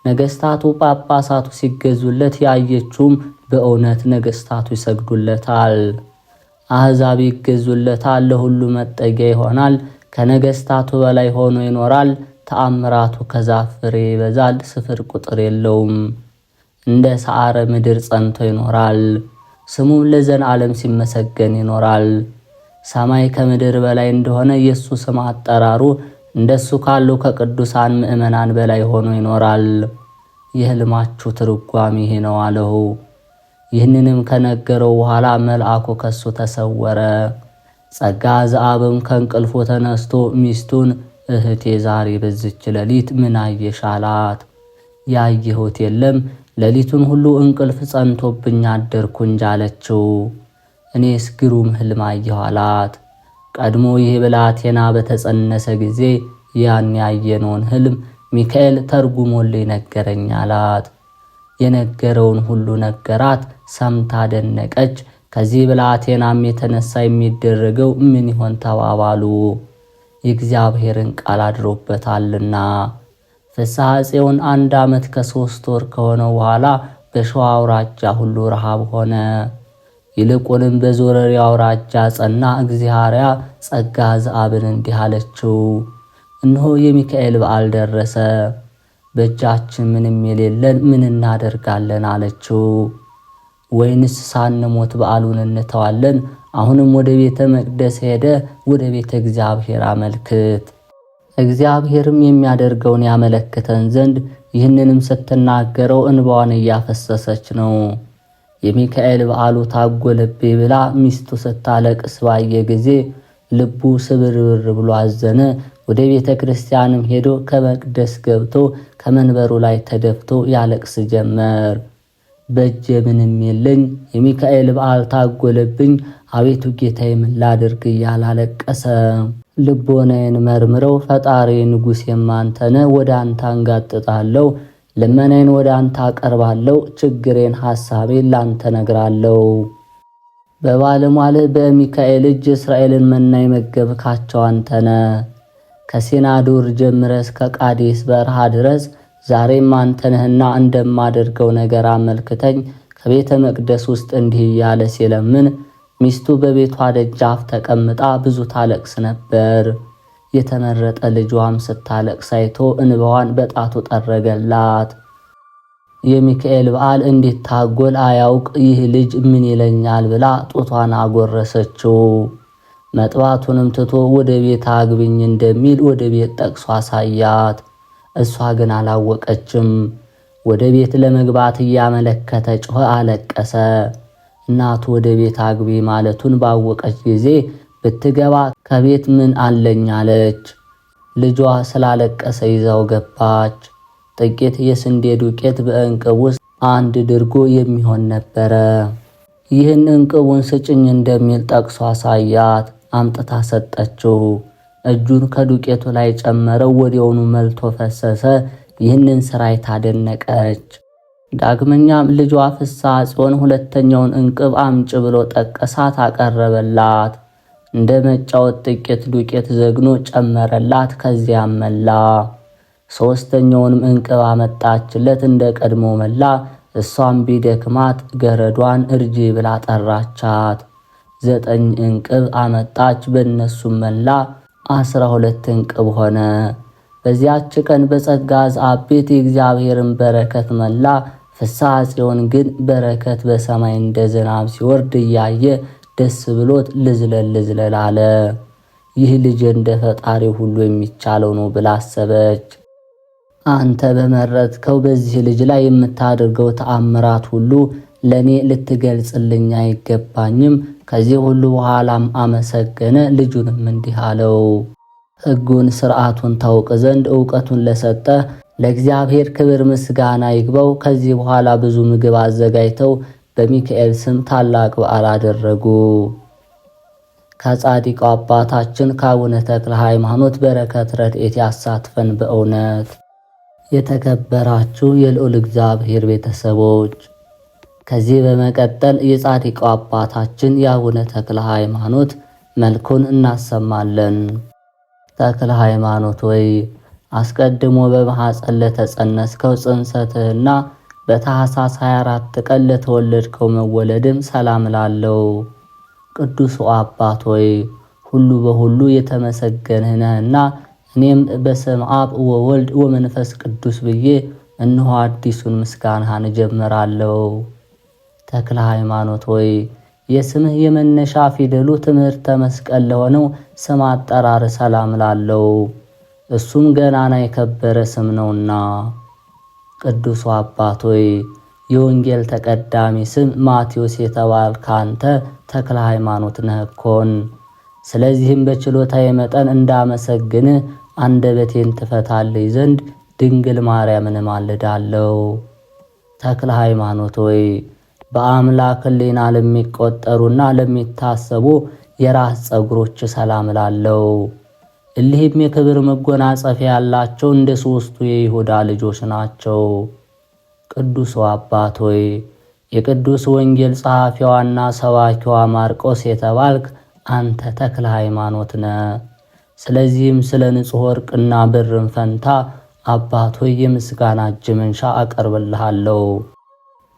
ነገሥታቱ ጳጳሳቱ ሲገዙለት ያየችውም በእውነት ነገሥታቱ ይሰግዱለታል። አሕዛብ ይገዙለታል። ለሁሉ መጠጊያ ይሆናል። ከነገሥታቱ በላይ ሆኖ ይኖራል። ተአምራቱ ከዛፍ ፍሬ ይበዛል፣ ስፍር ቁጥር የለውም። እንደ ሳዕረ ምድር ጸንቶ ይኖራል። ስሙም ለዘላለም ሲመሰገን ይኖራል። ሰማይ ከምድር በላይ እንደሆነ የእሱ ስም አጠራሩ እንደሱ ካሉ ከቅዱሳን ምእመናን በላይ ሆኖ ይኖራል። የሕልማችሁ ትርጓሜ ይሄ ነው አለው። ይህንንም ከነገረው በኋላ መልአኩ ከሱ ተሰወረ። ጸጋ ዘአብም ከእንቅልፉ ተነስቶ ሚስቱን እህቴ ዛሬ በዝች ሌሊት ምን አየሽ አላት። ያየሁት የለም፣ ሌሊቱን ሁሉ እንቅልፍ ጸንቶብኝ አደርኩ እንጂ አለችው። እኔስ ግሩም ሕልም አየሁ አላት። ቀድሞ ይህ ብላቴና በተጸነሰ ጊዜ ያን ያየነውን ሕልም ሚካኤል ተርጉሞልኝ ነገረኝ አላት። የነገረውን ሁሉ ነገራት። ሰምታ ደነቀች። ከዚህ ብላቴናም የተነሳ የሚደረገው ምን ይሆን ተባባሉ። የእግዚአብሔርን ቃል አድሮበታልና። ፍስሐ ጽዮን 1 ዓመት ከ3 ወር ከሆነው በኋላ በሸዋ አውራጃ ሁሉ ረሃብ ሆነ። ይልቁንም በዞረሪ አውራጃ ጸና። እግዚአርያ ጸጋ ዘአብን እንዲህ አለችው፣ እነሆ የሚካኤል በዓል ደረሰ። በእጃችን ምንም የሌለን ምን እናደርጋለን አለችው። ወይንስ ሳንሞት በዓሉን እንተዋለን? አሁንም ወደ ቤተ መቅደስ ሄደ ወደ ቤተ እግዚአብሔር አመልክት። እግዚአብሔርም የሚያደርገውን ያመለክተን ዘንድ ይህንንም ስትናገረው እንባዋን እያፈሰሰች ነው። የሚካኤል በዓሉ ታጎለብኝ ብላ ሚስቱ ስታለቅስ ባየ ጊዜ ልቡ ስብርብር ብሎ አዘነ። ወደ ቤተ ክርስቲያንም ሄዶ ከመቅደስ ገብቶ ከመንበሩ ላይ ተደፍቶ ያለቅስ ጀመር። በእጄ ምንም የለኝ፣ የሚካኤል በዓል ታጎለብኝ፣ አቤቱ ጌታዬ ምን ላድርግ እያለ አለቀሰ። ልቦናዬን መርምረው ፈጣሪ ንጉሥ የማንተነ ወደ አንተ አንጋጥጣለሁ፣ ልመናዬን ወደ አንተ አቀርባለሁ፣ ችግሬን ሐሳቤን ላንተ ነግራለሁ። በባለሟልህ በሚካኤል እጅ እስራኤልን መና የመገብካቸው አንተነ። ከሲና ዱር ጀምረህ እስከ ቃዴስ በረሃ ድረስ ዛሬም አንተ ነህና እንደማደርገው ነገር አመልክተኝ። ከቤተ መቅደስ ውስጥ እንዲህ እያለ ሲለምን ሚስቱ በቤቷ ደጃፍ ተቀምጣ ብዙ ታለቅስ ነበር። የተመረጠ ልጇም ስታለቅስ አይቶ እንባዋን በጣቱ ጠረገላት። የሚካኤል በዓል እንዲታጎል አያውቅ ይህ ልጅ ምን ይለኛል ብላ ጡቷን አጎረሰችው። መጥባቱንም ትቶ ወደ ቤት አግብኝ እንደሚል ወደ ቤት ጠቅሶ አሳያት። እሷ ግን አላወቀችም። ወደ ቤት ለመግባት እያመለከተ ጮኸ፣ አለቀሰ። እናቱ ወደ ቤት አግቢ ማለቱን ባወቀች ጊዜ ብትገባ ከቤት ምን አለኝ አለች። ልጇ ስላለቀሰ ይዛው ገባች። ጥቂት የስንዴ ዱቄት በእንቅብ ውስጥ 1 ድርጎ የሚሆን ነበረ። ይህን እንቅቡን ስጭኝ እንደሚል ጠቅሶ አሳያት። አምጥታ ሰጠችው። እጁን ከዱቄቱ ላይ ጨመረው፣ ወዲያውኑ መልቶ ፈሰሰ። ይህንን ሥራ ታደነቀች። ዳግመኛም ልጇ ፍስሐ ጽዮን ሁለተኛውን እንቅብ አምጭ ብሎ ጠቀሳት፣ አቀረበላት። እንደ መጫወት ጥቂት ዱቄት ዘግኖ ጨመረላት፣ ከዚያም መላ። ሦስተኛውንም እንቅብ አመጣችለት፣ እንደ ቀድሞ መላ። እሷም ቢደክማት ገረዷን እርጂ ብላ ጠራቻት። 9 እንቅብ አመጣች፣ በእነሱም መላ። 12 እንቅብ ሆነ። በዚያች ቀን በጸጋ ዘአብ ቤት የእግዚአብሔርን በረከት መላ። ፍስሐ ጽዮን ግን በረከት በሰማይ እንደ ዝናብ ሲወርድ እያየ ደስ ብሎት ልዝለል አለ። ይህ ልጅ እንደ ፈጣሪ ሁሉ የሚቻለው ነው ብላ አሰበች። አንተ በመረጥከው በዚህ ልጅ ላይ የምታደርገው ተአምራት ሁሉ ለኔ ልትገልጽልኝ አይገባኝም። ከዚህ ሁሉ በኋላም አመሰገነ። ልጁንም እንዲህ አለው፣ ሕጉን ሥርዓቱን ታውቅ ዘንድ ዕውቀቱን ለሰጠ ለእግዚአብሔር ክብር ምስጋና ይግባው። ከዚህ በኋላ ብዙ ምግብ አዘጋጅተው በሚካኤል ስም ታላቅ በዓል አደረጉ። ከጻድቁ አባታችን ከአቡነ ተክለ ሃይማኖት በረከት ረድኤት ያሳትፈን በእውነት። የተከበራችሁ የልዑል እግዚአብሔር ቤተሰቦች፣ ከዚህ በመቀጠል የጻድቁ አባታችን የአቡነ ተክለ ሃይማኖት መልኩን እናሰማለን። ተክለ ሃይማኖት ወይ አስቀድሞ በማኅፀን ለተጸነስከው ጽንሰትህና በታኅሳስ 24 ቀን ለተወለድከው መወለድም ሰላም ላለው ቅዱስ አባት ሆይ ሁሉ በሁሉ የተመሰገንህ ነህና እኔም በስመ አብ ወወልድ ወመንፈስ ቅዱስ ብዬ እነሆ አዲሱን ምስጋናህን እጀምራለሁ። ተክለ ሃይማኖት ሆይ የስምህ የመነሻ ፊደሉ ትምህርተ መስቀል ለሆነው ስም አጠራር ሰላም ላለው እሱም ገናና የከበረ ስም ነውና። ቅዱሱ አባት ሆይ የወንጌል ተቀዳሚ ስም ማቴዎስ የተባልክ አንተ ተክለ ሃይማኖት ነህ እኮን። ስለዚህም በችሎታዬ መጠን እንዳመሰግንህ አንደበቴን ትፈታልኝ ዘንድ ድንግል ማርያምን እማልዳለሁ። ተክለ ሃይማኖት ሆይ በአምላክ ሕሊና ለሚቆጠሩና ለሚታሰቡ የራስ ፀጉሮች ሰላም እላለሁ። እሊህም የክብር መጎናጸፊያ ያላቸው እንደ ሦስቱ የይሁዳ ልጆች ናቸው። ቅዱሱ አባት ሆይ የቅዱስ ወንጌል ጸሐፊዋና ሰባኪዋ ማርቆስ የተባልክ አንተ ተክለ ሃይማኖት ነህ። ስለዚህም ስለ ንጹሕ ወርቅና ብርም ፈንታ አባት ሆይ የምስጋና እጅ መንሻ አቀርብልሃለሁ።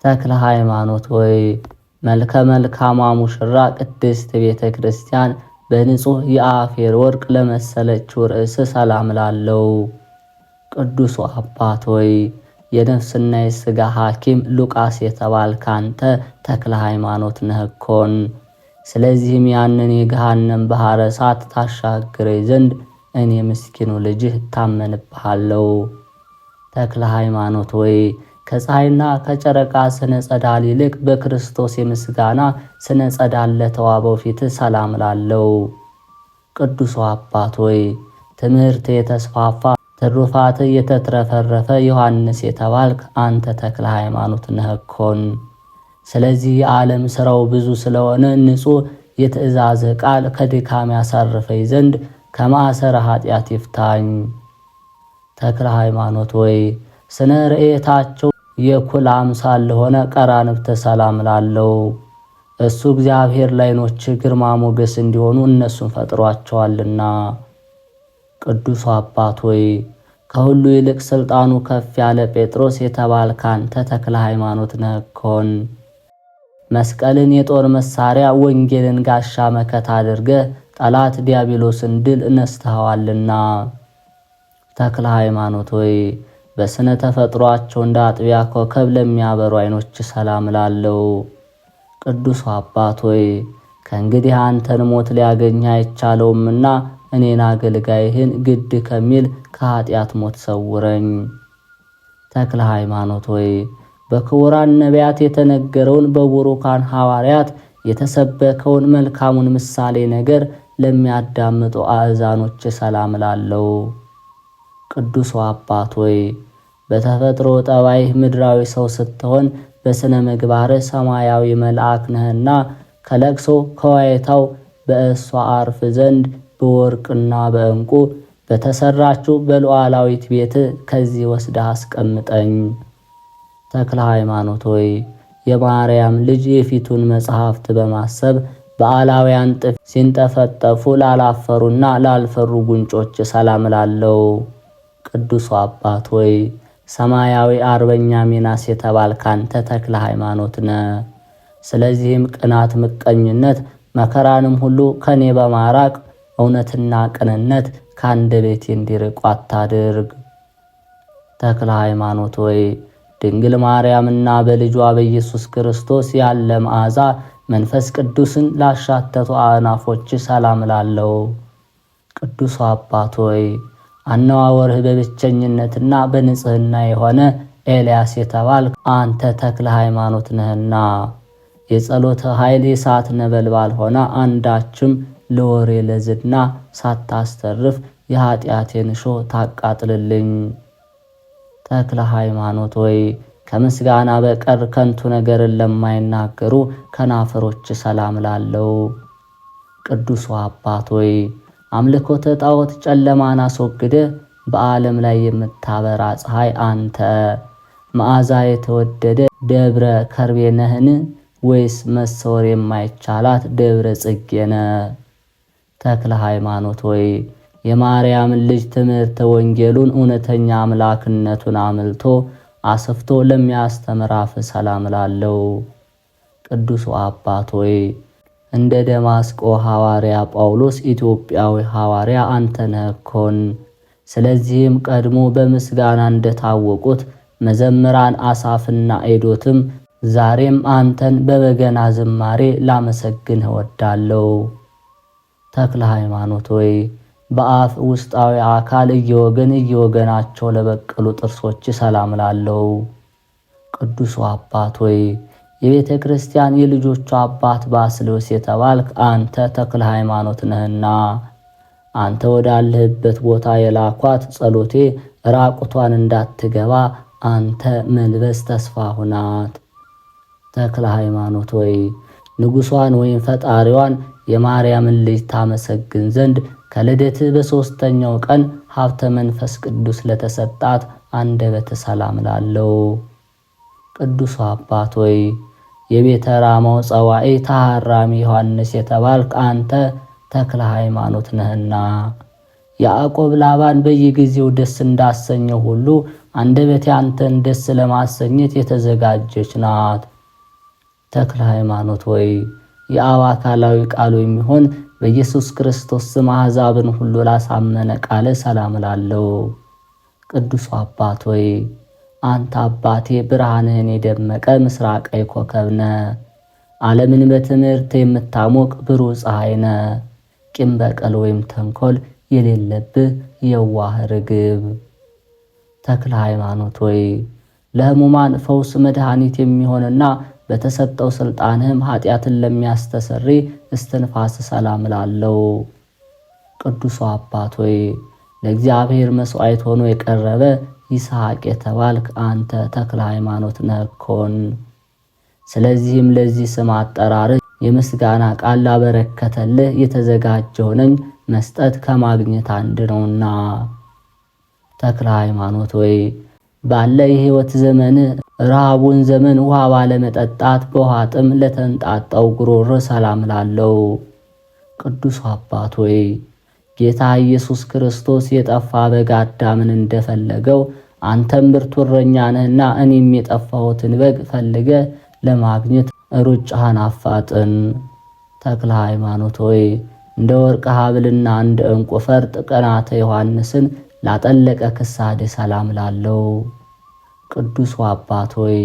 ተክለ ሃይማኖት ሆይ መልከ መልካሟ ሙሽራ ቅድስት ቤተ ክርስቲያን በንጹሕ የአፌር ወርቅ ለመሰለችው ርዕስ ሰላም ላለው። ቅዱሱ አባት ሆይ የነፍስና የሥጋ ሐኪም ሉቃስ የተባልክ አንተ ተክለ ሃይማኖት ነህ እኮን። ስለዚህም ያንን የገሃነም ባሕረ እሳት ታሻግረኝ ዘንድ እኔ ምስኪኑ ልጅህ እታመንብሃለሁ። ተክለ ሃይማኖት ሆይ ከፀሐይና ከጨረቃ ስነ ጸዳል ይልቅ በክርስቶስ የምስጋና ስነ ጸዳል ለተዋበው ፊት ሰላም ላለው። ቅዱሱ አባት ሆይ ትምህርት የተስፋፋ ትሩፋት የተትረፈረፈ ዮሐንስ የተባልክ አንተ ተክለ ሃይማኖት ነህ እኮን። ስለዚህ የዓለም ሥራው ብዙ ስለሆነ ንጹሕ የትእዛዝ ቃል ከድካም ያሳርፈኝ ዘንድ ከማዕሰረ ኃጢአት ይፍታኝ። ተክለ ሃይማኖት ሆይ ስነ ርኤታቸው የኩል አምሳል ለሆነ ቀራንብተ ሰላም ላለው። እሱ እግዚአብሔር ለዓይኖች ግርማ ሞገስ እንዲሆኑ እነሱን ፈጥሯቸዋልና። ቅዱሱ አባት ሆይ ከሁሉ ይልቅ ሥልጣኑ ከፍ ያለ ጴጥሮስ የተባልክ አንተ ተክለ ሃይማኖት ነህ እኮን። መስቀልን የጦር መሳሪያ ወንጌልን ጋሻ መከታ አድርገህ ጠላት ዲያብሎስን ድል ነስተኸዋልና። ተክለ ሃይማኖት ሆይ በስነ ተፈጥሯቸው እንደ አጥቢያ ኮከብ ለሚያበሩ ዓይኖች ሰላም ላለው። ቅዱሱ አባት ሆይ ከእንግዲህ አንተን ሞት ሊያገኝ አይቻለውምና እኔን አገልጋይህን ግድ ከሚል ከኃጢአት ሞት ሰውረኝ። ተክለ ሃይማኖት ሆይ በክቡራን ነቢያት የተነገረውን በቡሩካን ሐዋርያት የተሰበከውን መልካሙን ምሳሌ ነገር ለሚያዳምጡ አእዛኖች ሰላም ላለው። ቅዱሱ አባት ሆይ በተፈጥሮ ጠባይህ ምድራዊ ሰው ስትሆን በሥነ ምግባርህ ሰማያዊ መልአክ ነህና ከለቅሶ ከዋይታው በእሷ አርፍ ዘንድ በወርቅና በዕንቁ በተሰራችው በሉዓላዊት ቤት ከዚህ ወስደህ አስቀምጠኝ። ተክለ ሃይማኖት ሆይ የማርያም ልጅ የፊቱን መጽሐፍት በማሰብ በዓላውያን ጥፍ ሲንጠፈጠፉ ላላፈሩና ላልፈሩ ጉንጮች ሰላም ላለው። ቅዱሱ አባት ሆይ ሰማያዊ አርበኛ ሚናስ የተባልክ አንተ ተክለ ሃይማኖት ነህ። ስለዚህም ቅናት፣ ምቀኝነት፣ መከራንም ሁሉ ከኔ በማራቅ እውነትና ቅንነት ከአንደበቴ እንዲርቁ አታድርግ። ተክለ ሃይማኖት ሆይ ድንግል ማርያምና በልጇ በኢየሱስ ክርስቶስ ያለ መዓዛ መንፈስ ቅዱስን ላሻተቱ አእናፎች ሰላም ላለው። ቅዱሱ አባት ሆይ አነዋወርህ በብቸኝነትና በንጽህና የሆነ ኤልያስ የተባልክ አንተ ተክለ ሃይማኖት ነህና የጸሎተ ኃይል የእሳት ነበልባል ሆና አንዳችም ለወሬ ለዝና ሳታስተርፍ የኃጢአቴን እሾህ ታቃጥልልኝ። ተክለ ሃይማኖት ሆይ ከምስጋና በቀር ከንቱ ነገርን ለማይናገሩ ከናፈሮች ሰላም ላለው። ቅዱሱ አባት ሆይ አምልኮተ ጣዖት ጨለማን አስወግደ በዓለም ላይ የምታበራ ፀሐይ አንተ መዓዛ የተወደደ ደብረ ከርቤ ነህን? ወይስ መሰወር የማይቻላት ደብረ ጽጌ ነህ? ተክለ ሃይማኖት ሆይ የማርያምን ልጅ ትምህርተ ወንጌሉን እውነተኛ አምላክነቱን አምልቶ አስፍቶ ለሚያስተምር አፍ ሰላም ላለው። ቅዱሱ አባት ሆይ እንደ ደማስቆ ሐዋርያ ጳውሎስ ኢትዮጵያዊ ሐዋርያ አንተ ነህ እኮን። ስለዚህም ቀድሞ በምስጋና እንደታወቁት መዘምራን አሳፍና ኤዶትም ዛሬም አንተን በበገና ዝማሬ ላመሰግንህ እወዳለሁ። ተክለ ሃይማኖት ሆይ በአፍ ውስጣዊ አካል እየወገናቸው ለበቀሉ ጥርሶች ሰላም ላለው። ቅዱሱ አባት ሆይ የቤተ ክርስቲያን የልጆቹ አባት ባስልዮስ የተባልክ አንተ ተክለ ሃይማኖት ነህና አንተ ወዳለህበት ቦታ የላኳት ጸሎቴ ራቁቷን እንዳትገባ አንተ መልበስ ተስፋ ሁናት። ተክለ ሃይማኖት ሆይ ንጉሷን ወይም ፈጣሪዋን የማርያምን ልጅ ታመሰግን ዘንድ ከልደትህ በሦስተኛው ቀን ሀብተ መንፈስ ቅዱስ ለተሰጣት አንደበተ ሰላም ላለው። ቅዱሱ አባት ሆይ የቤተ ራማው ጸዋዒ ተሐራሚ ዮሐንስ የተባልክ አንተ ተክለ ሃይማኖት ነህና ያዕቆብ ላባን በየጊዜው ደስ እንዳሰኘው ሁሉ አንደበቴ አንተን ደስ ለማሰኘት የተዘጋጀች ናት። ተክለ ሃይማኖት ሆይ የአብ አካላዊ ቃሉ የሚሆን በኢየሱስ ክርስቶስ ስም አሕዛብን ሁሉ ላሳመነ ቃለ ሰላም ላለው። ቅዱሱ አባት ሆይ አንተ አባቴ ብርሃንህን የደመቀ ምስራቃዊ ኮከብ ነህ። ዓለምን በትምህርት የምታሞቅ ብሩህ ፀሐይ ነህ። ቂም በቀል ወይም ተንኮል የሌለብህ የዋህ ርግብ። ተክለ ሃይማኖት ሆይ ለሕሙማን ፈውስ መድኃኒት የሚሆንና በተሰጠው ሥልጣንህም ኃጢአትን ለሚያስተሰሪ እስትንፋስ ሰላም ላለው። ቅዱሱ አባት ሆይ ለእግዚአብሔር መሥዋዕት ሆኖ የቀረበ ይስሐቅ የተባልክ አንተ ተክለ ሃይማኖት ነህኮን። ስለዚህም ለዚህ ስም አጠራርህ የምስጋና ቃል ላበረከተልህ የተዘጋጀሁ ነኝ፣ መስጠት ከማግኘት አንድ ነውና። ተክለ ሃይማኖት ሆይ ባለ የሕይወት ዘመንህ ረሃቡን ዘመን ውሃ ባለመጠጣት በውሃ ጥም ለተንጣጣው ጉሮሮ ሰላም ላለው። ቅዱሱ አባት ሆይ ጌታ ኢየሱስ ክርስቶስ የጠፋ በግ አዳምን እንደፈለገው አንተም ብርቱ እረኛ ነህና እኔም የጠፋሁትን በግ ፈልገ ለማግኘት ሩጫህን አፋጥን። ተክለ ሃይማኖት ሆይ እንደ ወርቅ ሐብልና እንደ ዕንቁ ፈርጥ ቀናተ ዮሐንስን ላጠለቀ ክሳድ ሰላም ላለው። ቅዱሱ አባት ሆይ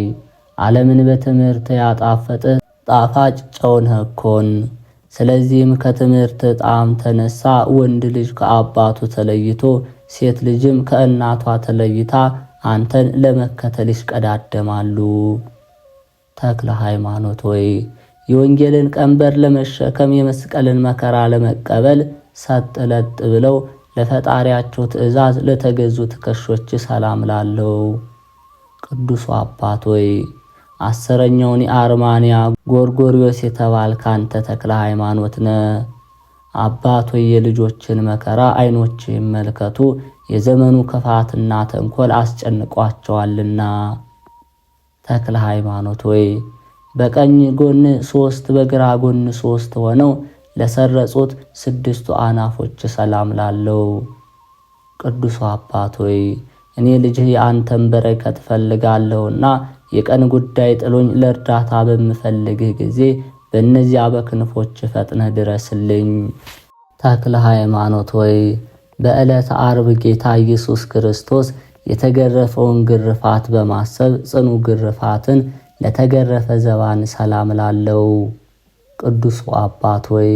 ዓለምን በትምህርት ያጣፈጠ ጣፋጭ ጨው ነህኮን። ስለዚህም ከትምህርት ጣዕም ተነሳ ወንድ ልጅ ከአባቱ ተለይቶ ሴት ልጅም ከእናቷ ተለይታ አንተን ለመከተል ይሽቀዳደማሉ። ተክለ ሃይማኖት ሆይ የወንጌልን ቀንበር ለመሸከም የመስቀልን መከራ ለመቀበል ሰጥ ለጥ ብለው ለፈጣሪያቸው ትእዛዝ ለተገዙ ትከሾች ሰላም ላለው። ቅዱሱ አባት ሆይ አስረኛውን የአርማንያ ጎርጎርዮስ የተባልክ አንተ ተክለ ሃይማኖት ነህ። አባት ሆይ የልጆችን መከራ ዓይኖች ይመልከቱ፣ የዘመኑ ክፋትና ተንኮል አስጨንቋቸዋልና። ተክለ ሃይማኖት ሆይ በቀኝ ጎን 3 በግራ ጎን 3 ሆነው ለሰረጹት 6 አናፎች ሰላም ላለው። ቅዱሱ አባት ሆይ እኔ ልጅህ የአንተን በረከት ፈልጋለሁና የቀን ጉዳይ ጥሎኝ ለእርዳታ በምፈልግህ ጊዜ በእነዚያ በክንፎች ፈጥነህ ድረስልኝ። ተክለ ሃይማኖት ሆይ በዕለተ ዓርብ ጌታ ኢየሱስ ክርስቶስ የተገረፈውን ግርፋት በማሰብ ጽኑ ግርፋትን ለተገረፈ ዘባን ሰላም ላለው። ቅዱሱ አባት ሆይ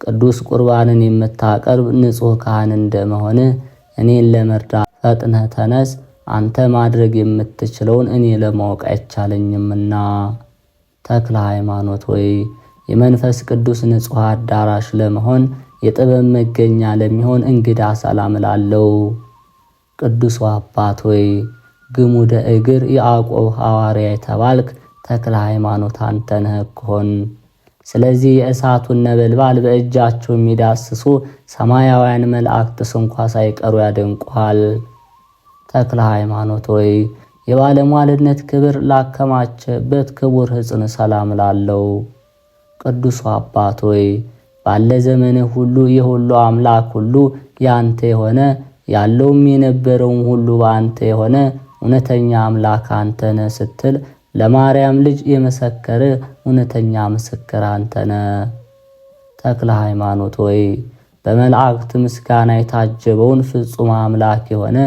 ቅዱስ ቁርባንን የምታቀርብ ንጹሕ ካህን እንደመሆንህ እኔን ለመርዳት ፈጥነህ ተነስ። አንተ ማድረግ የምትችለውን እኔ ለማወቅ አይቻለኝምና። ተክለ ሃይማኖት ሆይ የመንፈስ ቅዱስ ንጹሕ አዳራሽ ለመሆን የጥበብ መገኛ ለሚሆን እንግዳ ሰላም ላለው። ቅዱሱ አባት ሆይ ግሙደ እግር ያዕቆብ ሐዋርያ የተባልክ ተክለ ሃይማኖት አንተ ነህኮን። ስለዚህ የእሳቱን ነበልባል በእጃቸው የሚዳስሱ ሰማያውያን መላእክትስ እንኳ ሳይቀሩ ያደንቁሃል። ተክለ ሃይማኖት ሆይ የባለሟልነት ክብር ላከማቸበት ክቡር ሕፅን ሰላም ላለው። ቅዱሱ አባት ሆይ ባለ ዘመንህ ሁሉ የሁሉ አምላክ ሁሉ ያንተ የሆነ ያለውም የነበረውም ሁሉ በአንተ የሆነ እውነተኛ አምላክ አንተ ነህ ስትል ለማርያም ልጅ የመሰከረ እውነተኛ ምስክር አንተ ነህ። ተክለ ሃይማኖት ሆይ በመላእክት ምስጋና የታጀበውን ፍጹም አምላክ የሆነ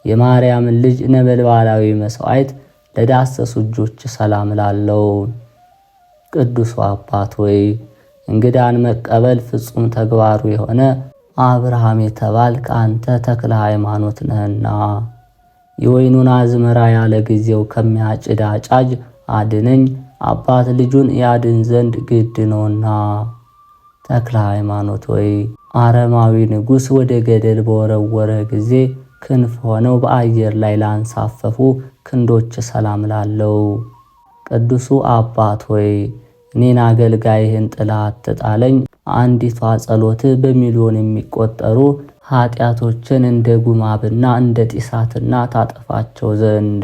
የማርያምን ልጅ ነበልባላዊ መሥዋዕት ለዳሰሱ እጆች ሰላም ላለው። ቅዱሱ አባት ሆይ እንግዳን መቀበል ፍጹም ተግባሩ የሆነ አብርሃም የተባልክ አንተ ተክለ ሃይማኖት ነህና የወይኑን አዝመራ ያለ ጊዜው ከሚያጭድ አጫጅ አድነኝ፣ አባት ልጁን ያድን ዘንድ ግድ ነውና። ተክለ ሃይማኖት ሆይ አረማዊ ንጉሥ ወደ ገደል በወረወረ ጊዜ ክንፍ ሆነው በአየር ላይ ላንሳፈፉ ክንዶች ሰላም ላለው። ቅዱሱ አባት ሆይ እኔን አገልጋይህን ጥላ አትጣለኝ። አንዲቷ ጸሎትህ በሚሊዮን የሚቆጠሩ ኃጢአቶችን እንደ ጉማብና እንደ ጢሳትና ታጠፋቸው ዘንድ።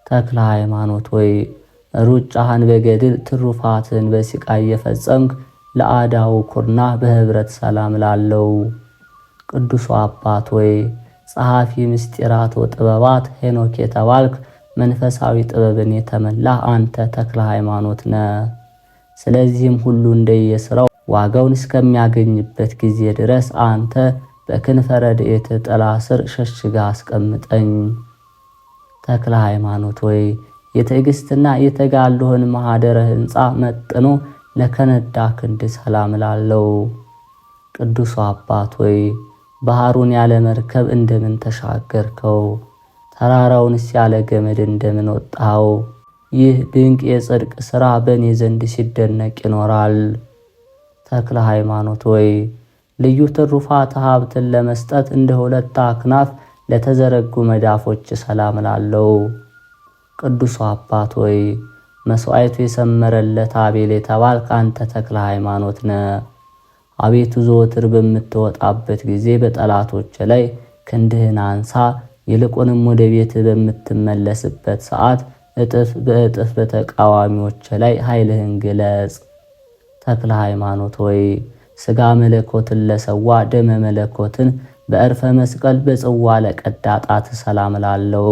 ተክለ ሃይማኖት ሆይ ሩጫህን በገድል ትሩፋትን በሲቃይ የፈጸምክ ለአዳው ኩርና በህብረት ሰላም ላለው። ቅዱሱ አባት ሆይ ጸሐፊ ምስጢራት ወጥበባት ሄኖክ የተባልክ መንፈሳዊ ጥበብን የተመላ አንተ ተክለ ሃይማኖት ነህ። ስለዚህም ሁሉ እንደየሥራው ዋጋውን እስከሚያገኝበት ጊዜ ድረስ አንተ በክንፈ ረድኤትህ ጥላ ስር ሸሽጋ አስቀምጠኝ። ተክለ ሃይማኖት ሆይ የትዕግሥትና የተጋድሎህን ማኅደረ ሕንፃ መጥኖ ለከነዳ ክንድ ሰላም ላለው። ቅዱሱ አባት ሆይ ባህሩን ያለ መርከብ እንደምን ተሻገርከው? ተራራውንስ ያለ ገመድ እንደምን ወጣው? ይህ ድንቅ የጽድቅ ሥራ በእኔ ዘንድ ሲደነቅ ይኖራል። ተክለ ሃይማኖት ሆይ ልዩ ትሩፋት ሀብትን ለመስጠት እንደ ሁለት አክናፍ ለተዘረጉ መዳፎች ሰላም ላለው። ቅዱሱ አባት ሆይ መሥዋዕቱ የሰመረለት አቤል የተባልክ አንተ ተክለ ሃይማኖት ነህ። አቤቱ ዘወትር በምትወጣበት ጊዜ በጠላቶች ላይ ክንድህን አንሳ፣ ይልቁንም ወደ ቤትህ በምትመለስበት ሰዓት እጥፍ በእጥፍ በተቃዋሚዎች ላይ ኃይልህን ግለጽ። ተክለ ሃይማኖት ሆይ ሥጋ መለኮትን ለሰዋ ደመ መለኮትን በዕርፈ መስቀል በጽዋ ለቀዳ ጣት ሰላም ላለው።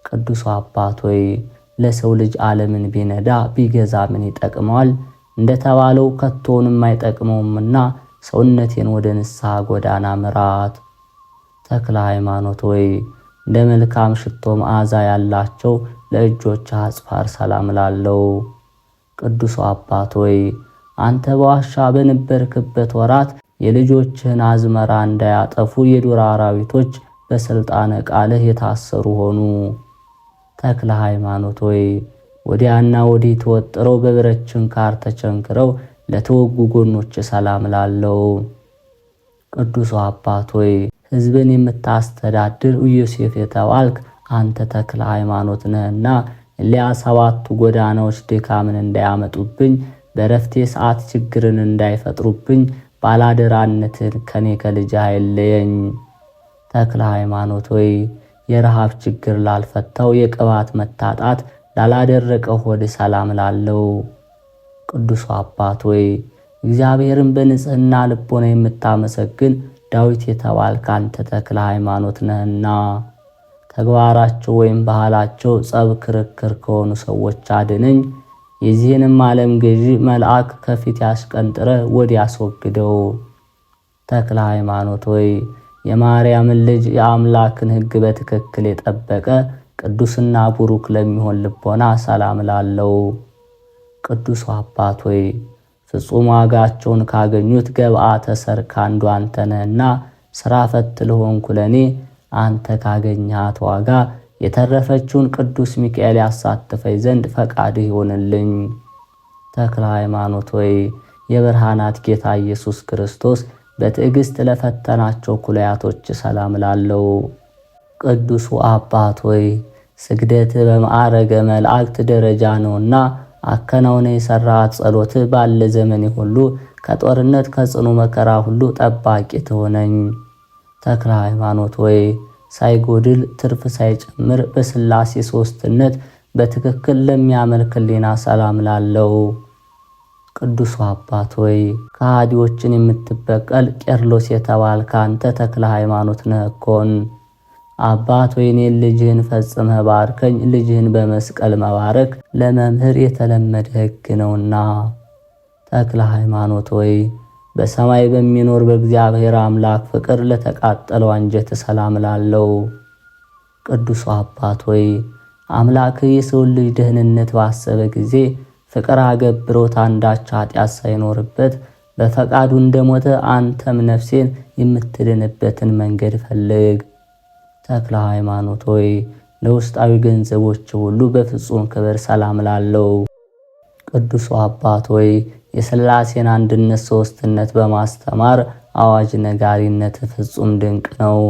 ቅዱሱ አባት ሆይ ለሰው ልጅ ዓለምን ቢነዳ ቢገዛ ምን ይጠቅመዋል? እንደተባለው ከቶንም አይጠቅመውምና ሰውነቴን ወደ ንስሐ ጎዳና ምራት። ተክለ ሃይማኖት ሆይ እንደ መልካም ሽቶ መዓዛ ያላቸው ለእጆች አጽፋር ሰላም ላለው። ቅዱሱ አባት ሆይ አንተ በዋሻ በነበርክበት ወራት የልጆችህን አዝመራ እንዳያጠፉ የዱር አራዊቶች በሥልጣነ ቃልህ የታሰሩ ሆኑ። ተክለ ሃይማኖት ሆይ ወዲያና ወዲህ ተወጥረው በብረት ችንካር ተቸንክረው ለተወጉ ጎኖች ሰላም ላለው። ቅዱሱ አባት ሆይ ሕዝብን የምታስተዳድር ዮሴፍ የተባልክ አንተ ተክለ ሃይማኖት ነህና እሊያ ሰባቱ ጎዳናዎች ድካምን እንዳያመጡብኝ፣ በረፍቴ ሰዓት ችግርን እንዳይፈጥሩብኝ ባላደራነትን ከኔ ከልጅህ አይለየኝ። ተክለ ሃይማኖት ሆይ የረሃብ ችግር ላልፈታው የቅባት መታጣት ላላደረቀው ሆድ ሰላም ላለው። ቅዱሱ አባት ሆይ እግዚአብሔርን በንጽሕና ልቦና የምታመሰግን ዳዊት የተባልክ አንተ ተክለ ሃይማኖት ነህና ተግባራቸው ወይም ባህላቸው ጸብ፣ ክርክር ከሆኑ ሰዎች አድነኝ። የዚህንም ዓለም ገዢ መልአክ ከፊት ያስቀንጥረ ወዲያ አስወግደው። ተክለ ሃይማኖት ሆይ የማርያምን ልጅ የአምላክን ሕግ በትክክል የጠበቀ ቅዱስና ቡሩክ ለሚሆን ልቦና ሰላም ላለው። ቅዱሱ አባት ሆይ ፍጹም ዋጋቸውን ካገኙት ገብአተ ሰርክ አንዱ አንተ ነህና ሥራ ፈት ለሆንኩ ለእኔ አንተ ካገኛት ዋጋ የተረፈችውን ቅዱስ ሚካኤል ያሳትፈኝ ዘንድ ፈቃድህ ይሆንልኝ። ተክለ ሃይማኖት ሆይ የብርሃናት ጌታ ኢየሱስ ክርስቶስ በትዕግሥት ለፈተናቸው ኩለያቶች ሰላም ላለው። ቅዱሱ አባት ሆይ ስግደትህ በማዕረገ መላእክት ደረጃ ነውና አከናውነ የሠራሃት ጸሎትህ ባለ ዘመኔ ሁሉ ከጦርነት ከጽኑ መከራ ሁሉ ጠባቂ ትሆነኝ። ተክለ ሃይማኖት ሆይ ሳይጎድል ትርፍ ሳይጨምር በሥላሴ ሦስትነት በትክክል ለሚያመልክ ሕሊና ሰላም ላለው። ቅዱሱ አባት ሆይ ከሃዲዎችን የምትበቀል ቄርሎስ የተባልክ አንተ ተክለ ሃይማኖት ነህ እኮን። አባት ሆይ እኔን ልጅህን ፈጽመህ ባርከኝ። ልጅህን በመስቀል መባረክ ለመምህር የተለመደ ሕግ ነውና። ተክለ ሃይማኖት ሆይ በሰማይ በሚኖር በእግዚአብሔር አምላክ ፍቅር ለተቃጠለው አንጀት ሰላም ላለው። ቅዱሱ አባት ሆይ አምላክህ የሰውን ልጅ ደህንነት ባሰበ ጊዜ ፍቅር አገብሮት አንዳች ኃጢአት ሳይኖርበት በፈቃዱ እንደሞተ አንተም ነፍሴን የምትድንበትን መንገድ ፈልግ። ተክለ ሃይማኖት ሆይ ለውስጣዊ ገንዘቦች ሁሉ በፍጹም ክብር ሰላም ላለው ቅዱሱ አባት ሆይ የሥላሴን አንድነት ሦስትነት በማስተማር አዋጅ ነጋሪነት ፍጹም ድንቅ ነው።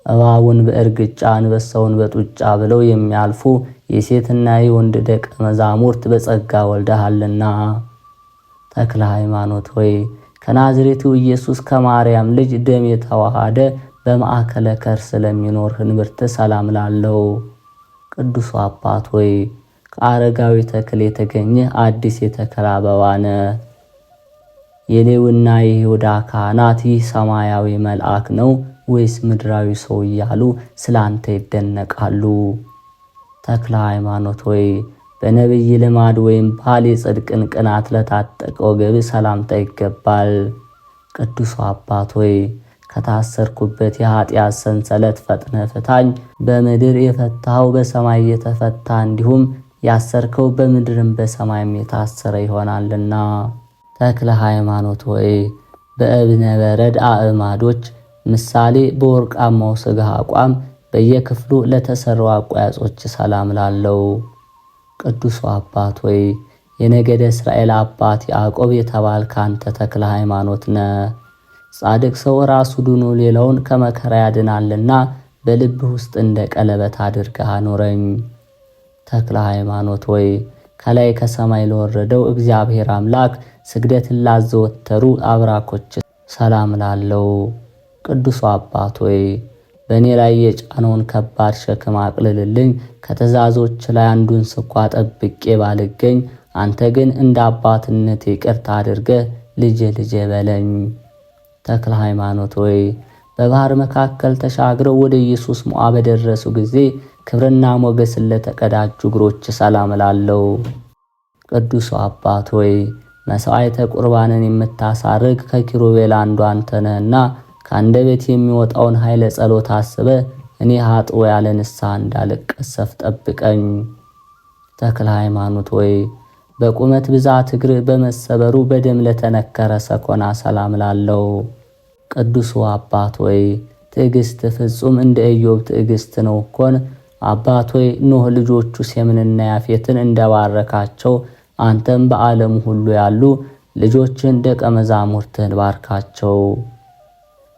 እባቡን በእርግጫ አንበሳውን በጡጫ ብለው የሚያልፉ የሴትና የወንድ ደቀ መዛሙርት በጸጋ ወልደሃልና። ተክለ ሃይማኖት ሆይ ከናዝሬቱ ኢየሱስ ከማርያም ልጅ ደም የተዋሃደ በማዕከለ ከርስ ለሚኖር ህንብርት ሰላም ላለው ቅዱሱ አባት ሆይ ከአረጋዊ ተክል የተገኘ አዲስ የተክል አበባ ነህ። የሌዊና የይሁዳ ካህናት ይህ ሰማያዊ መልአክ ነው ወይስ ምድራዊ ሰው እያሉ ስላንተ ይደነቃሉ። ተክለ ሃይማኖት ሆይ በነቢይ ልማድ ወይም ባህል የጽድቅን ቅናት ለታጠቀ ወገብ ሰላምታ ይገባል። ቅዱሱ አባት ሆይ ከታሰርኩበት የኃጢአት ሰንሰለት ፈጥነ ፍታኝ። በምድር የፈታኸው በሰማይ የተፈታ እንዲሁም ያሰርከው በምድርም በሰማይም የታሰረ ይሆናልና። ተክለ ሃይማኖት ሆይ በእብነ በረድ አዕማዶች ምሳሌ በወርቃማው ሥጋ አቋም በየክፍሉ ለተሰሩ አቋያጾች ሰላም ላለው ቅዱሱ አባት ሆይ የነገደ እስራኤል አባት ያዕቆብ የተባልክ አንተ ተክለ ሃይማኖት ነህ። ጻድቅ ሰው ራሱ ድኖ ሌላውን ከመከራ ያድናልና በልብህ ውስጥ እንደ ቀለበት አድርገህ አኑረኝ። ተክለ ሃይማኖት ሆይ ከላይ ከሰማይ ለወረደው እግዚአብሔር አምላክ ስግደትን ላዘወተሩ አብራኮች ሰላም ላለው ቅዱሱ አባት ሆይ በእኔ ላይ የጫነውን ከባድ ሸክም አቅልልልኝ። ከትእዛዞች ላይ አንዱን ስኳ ጠብቄ ባልገኝ፣ አንተ ግን እንደ አባትነት ይቅርታ አድርገህ ልጄ ልጄ በለኝ። ተክለ ሃይማኖት ሆይ በባህር መካከል ተሻግረው ወደ ኢየሱስ ሞዓ በደረሱ ጊዜ ክብርና ሞገስን ለተቀዳጁ እግሮች ሰላም ላለው ቅዱሱ አባት ሆይ መሥዋዕተ ቁርባንን የምታሳርግ ከኪሩቤል አንዱ አንተ ነህና ከአንደበት የሚወጣውን ኃይለ ጸሎት አስበ እኔ ኃጥእ ያለ ንስሐ እንዳልቀሰፍ ጠብቀኝ። ተክለ ሃይማኖት ሆይ በቁመት ብዛት እግርህ በመሰበሩ በደም ለተነከረ ሰኮና ሰላም ላለው ቅዱሱ አባት ሆይ ትዕግስት ፍጹም እንደ ኢዮብ ትዕግስት ነው እኮን። አባት ሆይ ኖህ ልጆቹ ሴምንና ያፌትን እንደባረካቸው አንተም በዓለም ሁሉ ያሉ ልጆችን ደቀ መዛሙርትህን ባርካቸው።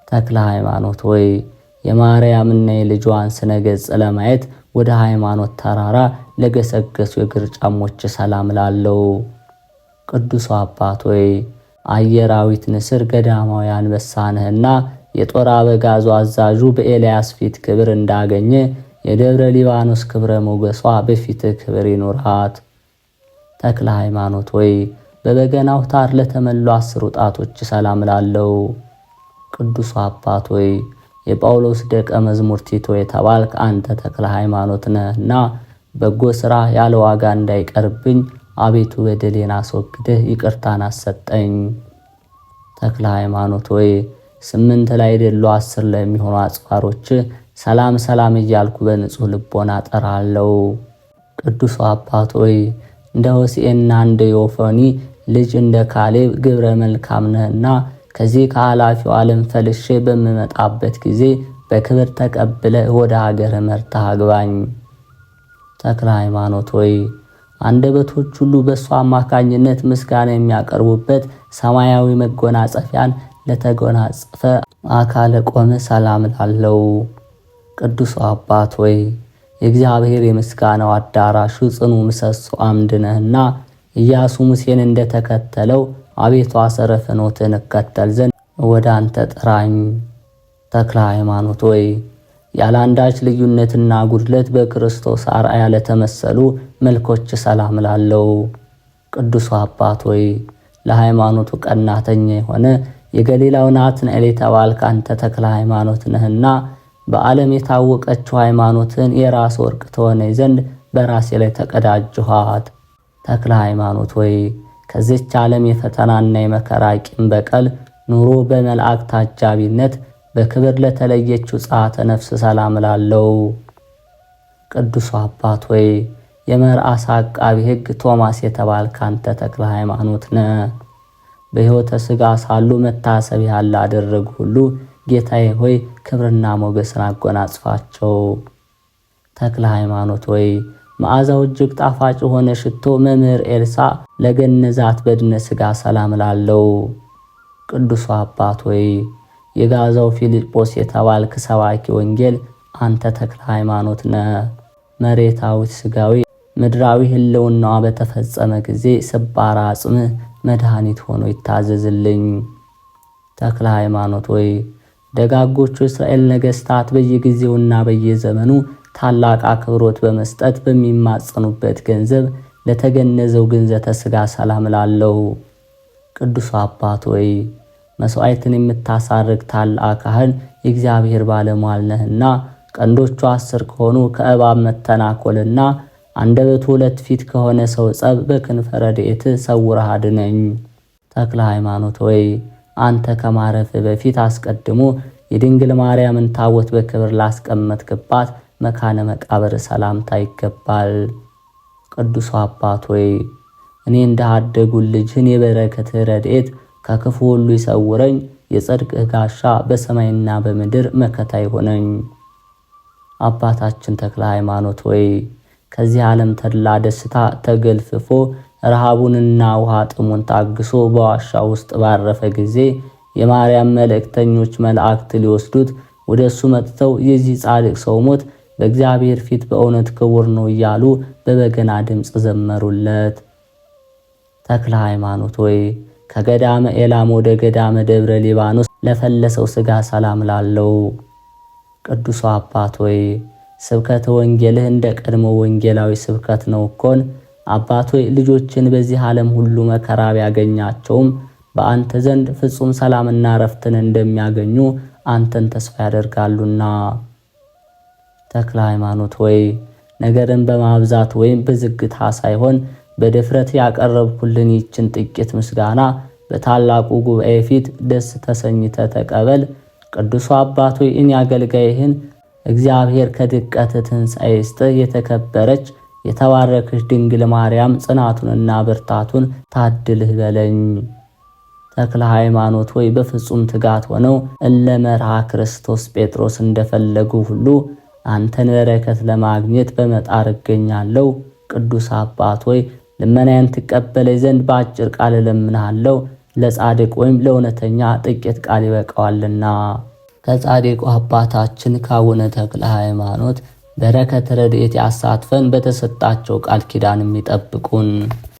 ተክለ ሃይማኖት ሆይ የማርያምና የልጇን ስነ ገጽ ለማየት ወደ ሃይማኖት ተራራ ለገሰገሱ የእግር ጫሞች ሰላም ላለው ቅዱሱ አባት ሆይ አየራዊት ንስር ገዳማዊ አንበሳ ነህና የጦር አበጋዙ አዛዡ በኤልያስ ፊት ክብር እንዳገኘ የደብረ ሊባኖስ ክብረ ሞገሷ በፊትህ ክብር ይኑራት። ተክለ ሃይማኖት ሆይ በበገናው ታር ለተመሉ 10 ጣቶች ሰላም ላለው ቅዱሱ አባት ሆይ የጳውሎስ ደቀ መዝሙር ቲቶ የተባልክ አንተ ተክለ ሃይማኖት ነህና በጎ ሥራ ያለ ዋጋ እንዳይቀርብኝ አቤቱ በደሌን አስወግደህ ይቅርታን አሰጠኝ። ተክለ ሃይማኖት ሆይ 8 ላይ አይደሉ 10 ለሚሆኑ አጽፋሮች ሰላም ሰላም እያልኩ በንጹሕ ልቦና ጠራለሁ። ቅዱሱ አባት ሆይ እንደ ሆሴዕና እንደ ዮፎኒ ልጅ እንደ ካሌብ ግብረ መልካም ነህና ከዚህ ከኃላፊው ዓለም ፈልሼ በምመጣበት ጊዜ በክብር ተቀብለ ወደ ሀገር መርተህ አግባኝ። ተክለ ሃይማኖት ሆይ አንደበቶች ሁሉ በእሱ አማካኝነት ምስጋና የሚያቀርቡበት ሰማያዊ መጎናጸፊያን ለተጎናጸፈ አካለ ቆመ ሰላም ላለው ቅዱሱ አባት ሆይ የእግዚአብሔር የምስጋናው አዳራሹ ጽኑ ምሰሶ አምድ ነህና ኢያሱ ሙሴን እንደተከተለው አቤቱ አሰረ ፍኖትን እከተል ዘንድ ወደ አንተ ጥራኝ። ተክለ ሃይማኖት ሆይ ያለ አንዳች ልዩነትና ጉድለት በክርስቶስ አርአያ ለተመሰሉ መልኮች ሰላም ላለው ቅዱሱ አባት ሆይ ለሃይማኖቱ ቀናተኛ የሆነ የገሊላው ናትናኤል የተባልክ አንተ ተክለ ሃይማኖት ነህና በዓለም የታወቀችው ሃይማኖትን የራስ ወርቅ ትሆነኝ ዘንድ በራሴ ላይ ተቀዳጅኋት። ተክለ ሃይማኖት ሆይ ከዚች ዓለም የፈተናና የመከራ ቂም በቀል ኑሮ በመላእክት አጃቢነት በክብር ለተለየችው ጸአተ ነፍስ ሰላም ላለው ቅዱሱ አባት ሆይ የመርዓስ አቃቢ ሕግ ቶማስ የተባልክ አንተ ተክለ ሃይማኖት ነህ። በሕይወተ ሥጋ ሳሉ መታሰቢያን ላደረጉ ሁሉ ጌታዬ ሆይ ክብርና ሞገስን አጎናጽፋቸው። ተክለ ሃይማኖት ሆይ መዓዛው እጅግ ጣፋጭ የሆነ ሽቶ መምህር ኤልሳዕ ለገነዛት በድነ ሥጋ ሰላም ላለው። ቅዱሱ አባት ሆይ የጋዛው ፊልጶስ የተባልክ ሰባኪ ወንጌል አንተ ተክለ ሃይማኖት ነህ። መሬታዊት ሥጋዊ ምድራዊ ሕልውናዋ በተፈጸመ ጊዜ ስባራ አጽምህ መድኃኒት ሆኖ ይታዘዝልኝ። ተክለ ሃይማኖት ሆይ ደጋጎቹ እስራኤል ነገሥታት በየጊዜውና በየዘመኑ ታላቅ አክብሮት በመስጠት በሚማጸኑበት ገንዘብ ለተገነዘው ግንዘተ ሥጋ ሰላም ላለው። ቅዱሱ አባት ሆይ መሥዋዕትን የምታሳርግ ታላቅ ካህን የእግዚአብሔር ባለሟል ነህና ቀንዶቹ 10 ከሆኑ ከእባብ መተናኮልና አንደበቱ 2 ፊት ከሆነ ሰው ጸብ በክንፈ ረድኤትህ ሰውረህ አድነኝ። ተክለ ሃይማኖት ሆይ አንተ ከማረፍህ በፊት አስቀድሞ የድንግል ማርያምን ታቦት በክብር ላስቀመጥክባት መካነ መቃብር ሰላምታ ይገባል። ቅዱሱ አባት ሆይ እኔ እንዳደጉን ልጅህን የበረከትህ ረድኤት ከክፉ ሁሉ ይሰውረኝ። የጽድቅህ ጋሻ በሰማይና በምድር መከታ ይሆነኝ። አባታችን ተክለ ሃይማኖት ሆይ ከዚህ ዓለም ተድላ ደስታ ተገልፍፎ ረሃቡንና ውሃ ጥሙን ታግሶ በዋሻ ውስጥ ባረፈ ጊዜ የማርያም መልእክተኞች መላእክት ሊወስዱት ወደ እሱ መጥተው የዚህ ጻድቅ ሰው ሞት በእግዚአብሔር ፊት በእውነት ክቡር ነው እያሉ በበገና ድምፅ ዘመሩለት። ተክለ ሃይማኖት ሆይ ከገዳመ ኤላም ወደ ገዳመ ደብረ ሊባኖስ ለፈለሰው ሥጋ ሰላም ላለው። ቅዱሱ አባት ሆይ ስብከተ ወንጌልህ እንደ ቀድሞ ወንጌላዊ ስብከት ነው እኮን። አባት ሆይ ልጆችን በዚህ ዓለም ሁሉ መከራ ቢያገኛቸውም በአንተ ዘንድ ፍጹም ሰላምና ረፍትን እንደሚያገኙ አንተን ተስፋ ያደርጋሉና። ተክለ ሃይማኖት ሆይ ነገርን በማብዛት ወይም በዝግታ ሳይሆን በድፍረት ያቀረብኩልን ይችን ጥቂት ምስጋና በታላቁ ጉባኤ ፊት ደስ ተሰኝተ ተቀበል። ቅዱሱ አባት ሆይ እኔ አገልጋይህን እግዚአብሔር ከድቀት ትንሣኤ ይስጥህ። የተከበረች የተባረከች ድንግል ማርያም ጽናቱንና ብርታቱን ታድልህ በለኝ። ተክለ ሃይማኖት ሆይ በፍጹም ትጋት ሆነው እለ መርሃ ክርስቶስ ጴጥሮስ እንደፈለጉ ሁሉ አንተን በረከት ለማግኘት በመጣር እገኛለሁ። ቅዱስ አባት ሆይ ልመናዬን ትቀበለኝ ዘንድ በአጭር ቃል እለምንሃለሁ። ለጻድቅ ወይም ለእውነተኛ ጥቂት ቃል ይበቃዋልና። ከጻድቁ አባታችን ከአቡነ ተክለ ሃይማኖት በረከት ረድኤት ያሳትፈን። በተሰጣቸው ቃል ኪዳን የሚጠብቁን